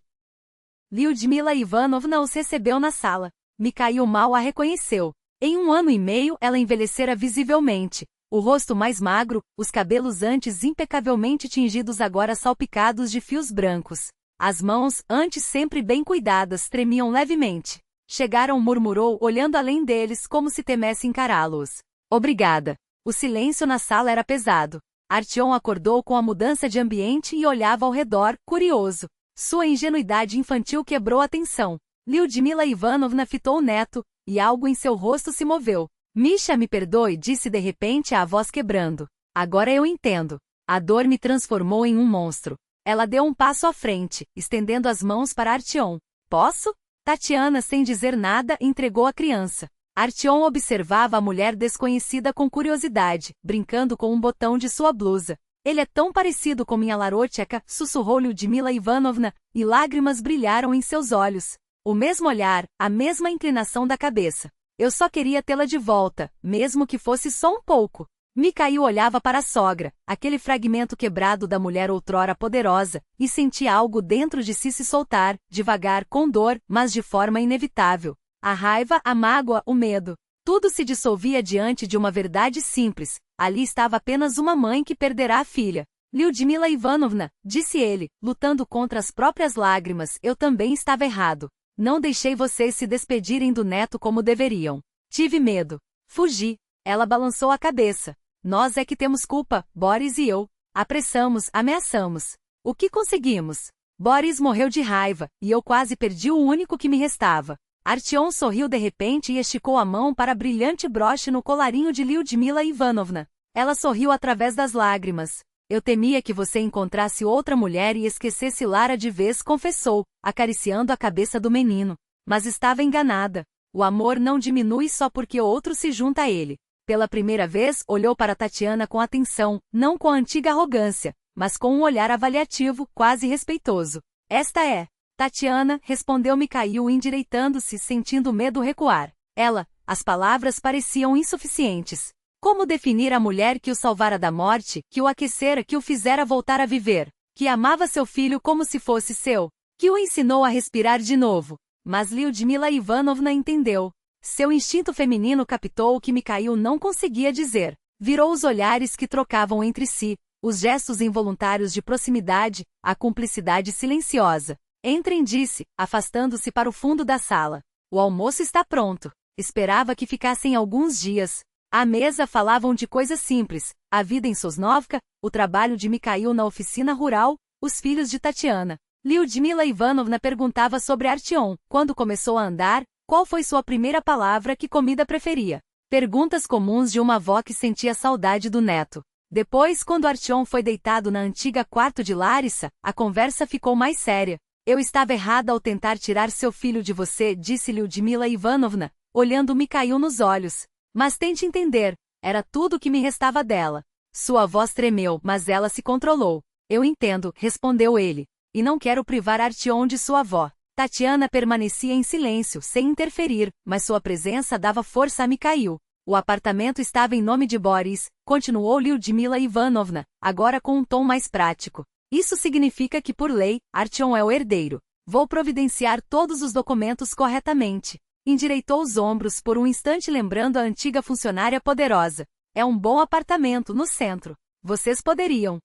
Lyudmila Ivanovna os recebeu na sala. Mikhail mal a reconheceu. Em 1 ano e meio ela envelhecera visivelmente. O rosto mais magro, os cabelos antes impecavelmente tingidos agora salpicados de fios brancos. As mãos, antes sempre bem cuidadas, tremiam levemente. Chegaram, murmurou, olhando além deles como se temesse encará-los. Obrigada. O silêncio na sala era pesado. Artyom acordou com a mudança de ambiente e olhava ao redor, curioso. Sua ingenuidade infantil quebrou a tensão. Lyudmila Ivanovna fitou o neto, e algo em seu rosto se moveu. Misha, me perdoe, disse de repente a voz quebrando. Agora eu entendo. A dor me transformou em um monstro. Ela deu um passo à frente, estendendo as mãos para Artyom. Posso? Tatiana, sem dizer nada, entregou a criança. Artyom observava a mulher desconhecida com curiosidade, brincando com um botão de sua blusa. Ele é tão parecido com minha Larocheka, sussurrou Lyudmila Ivanovna, e lágrimas brilharam em seus olhos. O mesmo olhar, a mesma inclinação da cabeça. Eu só queria tê-la de volta, mesmo que fosse só um pouco. Mikhail olhava para a sogra, aquele fragmento quebrado da mulher outrora poderosa, e sentia algo dentro de si se soltar, devagar, com dor, mas de forma inevitável. A raiva, a mágoa, o medo. Tudo se dissolvia diante de uma verdade simples. Ali estava apenas uma mãe que perderá a filha. Lyudmila Ivanovna, disse ele, lutando contra as próprias lágrimas, eu também estava errado. Não deixei vocês se despedirem do neto como deveriam. Tive medo. Fugi. Ela balançou a cabeça. Nós é que temos culpa, Boris e eu. Apressamos, ameaçamos. O que conseguimos? Boris morreu de raiva, e eu quase perdi o único que me restava. Artyom sorriu de repente e esticou a mão para a brilhante broche no colarinho de Lyudmila Ivanovna. Ela sorriu através das lágrimas. Eu temia que você encontrasse outra mulher e esquecesse Lara de vez, confessou, acariciando a cabeça do menino. Mas estava enganada. O amor não diminui só porque outro se junta a ele. Pela primeira vez, olhou para Tatiana com atenção, não com a antiga arrogância, mas com um olhar avaliativo, quase respeitoso. Esta é. Tatiana, respondeu Mikhail endireitando-se, sentindo medo recuar. Ela, as palavras pareciam insuficientes. Como definir a mulher que o salvara da morte, que o aquecera, que o fizera voltar a viver, que amava seu filho como se fosse seu, que o ensinou a respirar de novo? Mas Lyudmila Ivanovna entendeu. Seu instinto feminino captou o que Mikhail não conseguia dizer. Virou os olhares que trocavam entre si, os gestos involuntários de proximidade, a cumplicidade silenciosa. Entrem, disse, afastando-se para o fundo da sala. O almoço está pronto. Esperava que ficassem alguns dias. À mesa falavam de coisas simples, a vida em Sosnovka, o trabalho de Mikhail na oficina rural, os filhos de Tatiana. Lyudmila Ivanovna perguntava sobre Artyom, quando começou a andar, qual foi sua primeira palavra, que comida preferia. Perguntas comuns de uma avó que sentia saudade do neto. Depois, quando Artyom foi deitado na antiga quarto de Larissa, a conversa ficou mais séria. Eu estava errada ao tentar tirar seu filho de você, disse Lyudmila Ivanovna, olhando Mikhail nos olhos. Mas tente entender, era tudo o que me restava dela. Sua voz tremeu, mas ela se controlou. Eu entendo, respondeu ele. E não quero privar Artyom de sua avó. Tatiana permanecia em silêncio, sem interferir, mas sua presença dava força a Mikhail. O apartamento estava em nome de Boris, continuou Lyudmila Ivanovna, agora com um tom mais prático. Isso significa que, por lei, Artyom é o herdeiro. Vou providenciar todos os documentos corretamente. Endireitou os ombros por um instante, lembrando a antiga funcionária poderosa. É um bom apartamento, no centro. Vocês poderiam.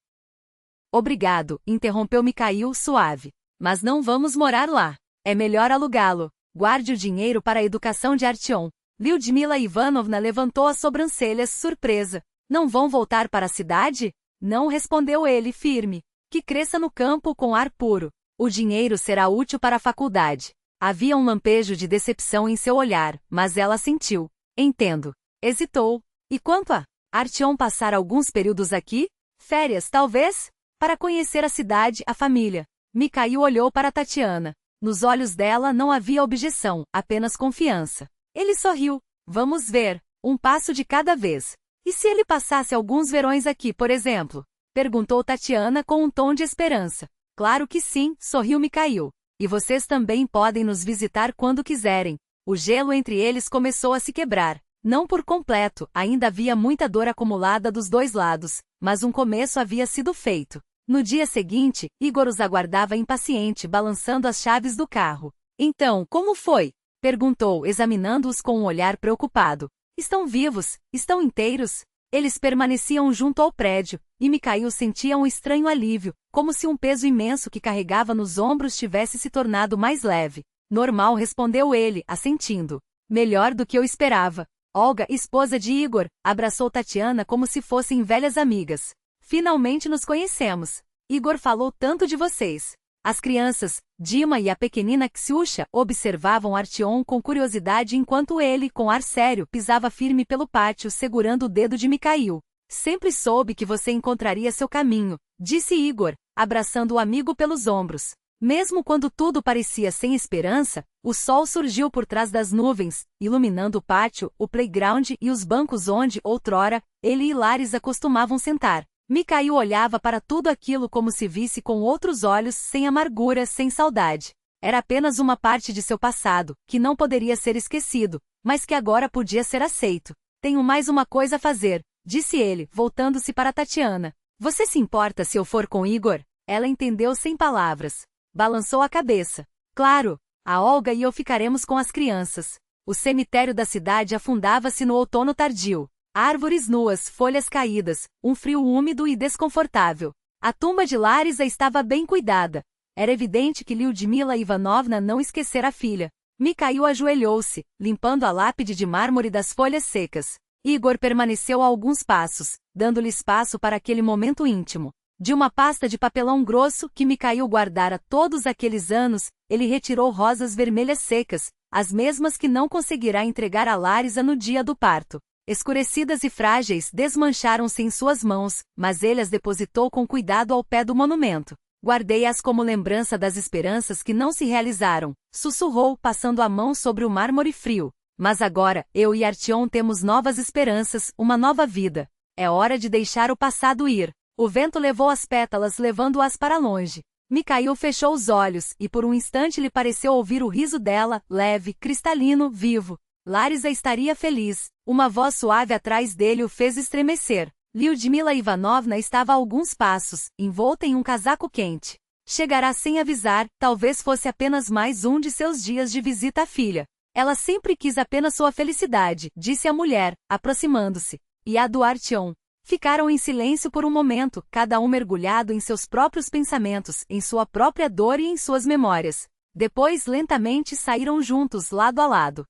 Obrigado, interrompeu Mikhail suave. Mas não vamos morar lá. É melhor alugá-lo. Guarde o dinheiro para a educação de Artyom. Lyudmila Ivanovna levantou as sobrancelhas, surpresa. Não vão voltar para a cidade? Não, respondeu ele, firme. Que cresça no campo com ar puro. O dinheiro será útil para a faculdade. Havia um lampejo de decepção em seu olhar, mas ela sentiu. Entendo. Hesitou. E quanto a Artyom passar alguns períodos aqui? Férias, talvez? Para conhecer a cidade, a família. Mikhail olhou para Tatiana. Nos olhos dela não havia objeção, apenas confiança. Ele sorriu. Vamos ver. Um passo de cada vez. E se ele passasse alguns verões aqui, por exemplo? Perguntou Tatiana com um tom de esperança. Claro que sim, sorriu Mikhail. E vocês também podem nos visitar quando quiserem. O gelo entre eles começou a se quebrar. Não por completo, ainda havia muita dor acumulada dos dois lados, mas um começo havia sido feito. No dia seguinte, Igor os aguardava impaciente, balançando as chaves do carro. Então, como foi? Perguntou, examinando-os com um olhar preocupado. Estão vivos? Estão inteiros? Eles permaneciam junto ao prédio, e Mikhail sentia um estranho alívio, como se um peso imenso que carregava nos ombros tivesse se tornado mais leve. Normal, respondeu ele, assentindo. Melhor do que eu esperava. Olga, esposa de Igor, abraçou Tatiana como se fossem velhas amigas. Finalmente nos conhecemos. Igor falou tanto de vocês. As crianças, Dima e a pequenina Ksiusha, observavam Artyom com curiosidade enquanto ele, com ar sério, pisava firme pelo pátio segurando o dedo de Mikhail. Sempre soube que você encontraria seu caminho, disse Igor, abraçando o amigo pelos ombros. Mesmo quando tudo parecia sem esperança, o sol surgiu por trás das nuvens, iluminando o pátio, o playground e os bancos onde, outrora, ele e Larisa costumavam sentar. Mikhail olhava para tudo aquilo como se visse com outros olhos, sem amargura, sem saudade. Era apenas uma parte de seu passado, que não poderia ser esquecido, mas que agora podia ser aceito. Tenho mais uma coisa a fazer, disse ele, voltando-se para Tatiana. Você se importa se eu for com Igor? Ela entendeu sem palavras. Balançou a cabeça. Claro, a Olga e eu ficaremos com as crianças. O cemitério da cidade afundava-se no outono tardio. Árvores nuas, folhas caídas, um frio úmido e desconfortável. A tumba de Larisa estava bem cuidada. Era evidente que Lyudmila Ivanovna não esquecera a filha. Mikhail ajoelhou-se, limpando a lápide de mármore das folhas secas. Igor permaneceu a alguns passos, dando-lhe espaço para aquele momento íntimo. De uma pasta de papelão grosso que Mikhail guardara todos aqueles anos, ele retirou rosas vermelhas secas, as mesmas que não conseguirá entregar a Larisa no dia do parto. Escurecidas e frágeis, desmancharam-se em suas mãos, mas ele as depositou com cuidado ao pé do monumento. Guardei-as como lembrança das esperanças que não se realizaram, sussurrou, passando a mão sobre o mármore frio. Mas agora, eu e Artyom temos novas esperanças, uma nova vida. É hora de deixar o passado ir. O vento levou as pétalas, levando-as para longe. Mikhail fechou os olhos, e por um instante lhe pareceu ouvir o riso dela, leve, cristalino, vivo. Larisa estaria feliz. Uma voz suave atrás dele o fez estremecer. Lyudmila Ivanovna estava a alguns passos, envolta em um casaco quente. Chegará sem avisar, talvez fosse apenas mais um de seus dias de visita à filha. Ela sempre quis apenas sua felicidade, disse a mulher, aproximando-se. E a do Artyom. Ficaram em silêncio por um momento, cada um mergulhado em seus próprios pensamentos, em sua própria dor e em suas memórias. Depois, lentamente, saíram juntos, lado a lado.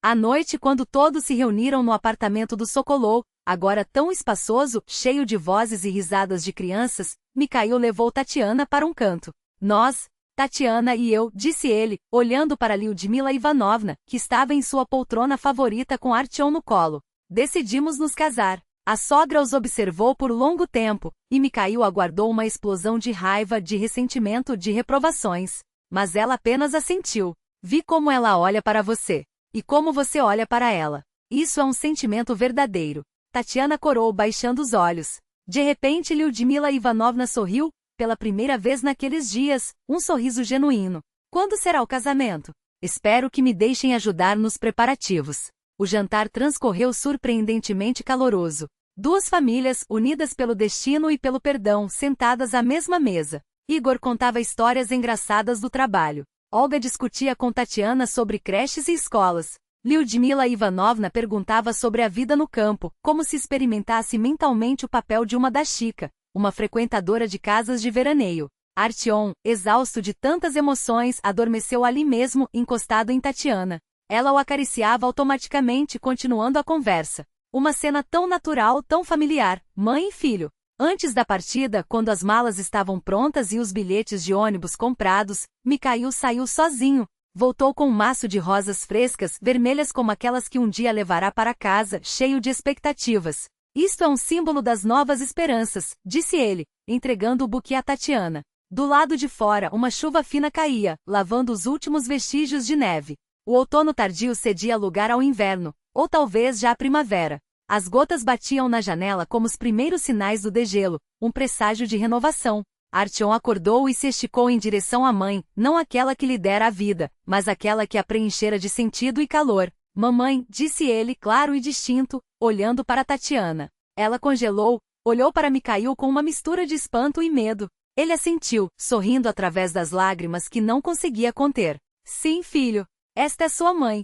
À noite, quando todos se reuniram no apartamento do Sokolov, agora tão espaçoso, cheio de vozes e risadas de crianças, Mikhail levou Tatiana para um canto. Nós, Tatiana e eu, disse ele, olhando para Lyudmila Ivanovna, que estava em sua poltrona favorita com Artyom no colo. Decidimos nos casar. A sogra os observou por longo tempo, e Mikhail aguardou uma explosão de raiva, de ressentimento, de reprovações. Mas ela apenas assentiu. Vi como ela olha para você. E como você olha para ela. Isso é um sentimento verdadeiro. Tatiana corou baixando os olhos. De repente Lyudmila Ivanovna sorriu, pela primeira vez naqueles dias, um sorriso genuíno. Quando será o casamento? Espero que me deixem ajudar nos preparativos. O jantar transcorreu surpreendentemente caloroso. Duas famílias, unidas pelo destino e pelo perdão, sentadas à mesma mesa. Igor contava histórias engraçadas do trabalho. Olga discutia com Tatiana sobre creches e escolas. Lyudmila Ivanovna perguntava sobre a vida no campo, como se experimentasse mentalmente o papel de uma dashika, uma frequentadora de casas de veraneio. Artyom, exausto de tantas emoções, adormeceu ali mesmo, encostado em Tatiana. Ela o acariciava automaticamente, continuando a conversa. Uma cena tão natural, tão familiar, mãe e filho. Antes da partida, quando as malas estavam prontas e os bilhetes de ônibus comprados, Mikhail saiu sozinho. Voltou com um maço de rosas frescas, vermelhas como aquelas que um dia levará para casa, cheio de expectativas. Isto é um símbolo das novas esperanças, disse ele, entregando o buquê a Tatiana. Do lado de fora, uma chuva fina caía, lavando os últimos vestígios de neve. O outono tardio cedia lugar ao inverno, ou talvez já a primavera. As gotas batiam na janela como os primeiros sinais do degelo, um presságio de renovação. Artyom acordou e se esticou em direção à mãe, não aquela que lhe dera a vida, mas aquela que a preenchera de sentido e calor. Mamãe, disse ele claro e distinto, olhando para Tatiana. Ela congelou, olhou para Mikhail com uma mistura de espanto e medo. Ele assentiu, sorrindo através das lágrimas que não conseguia conter. Sim, filho. Esta é sua mãe.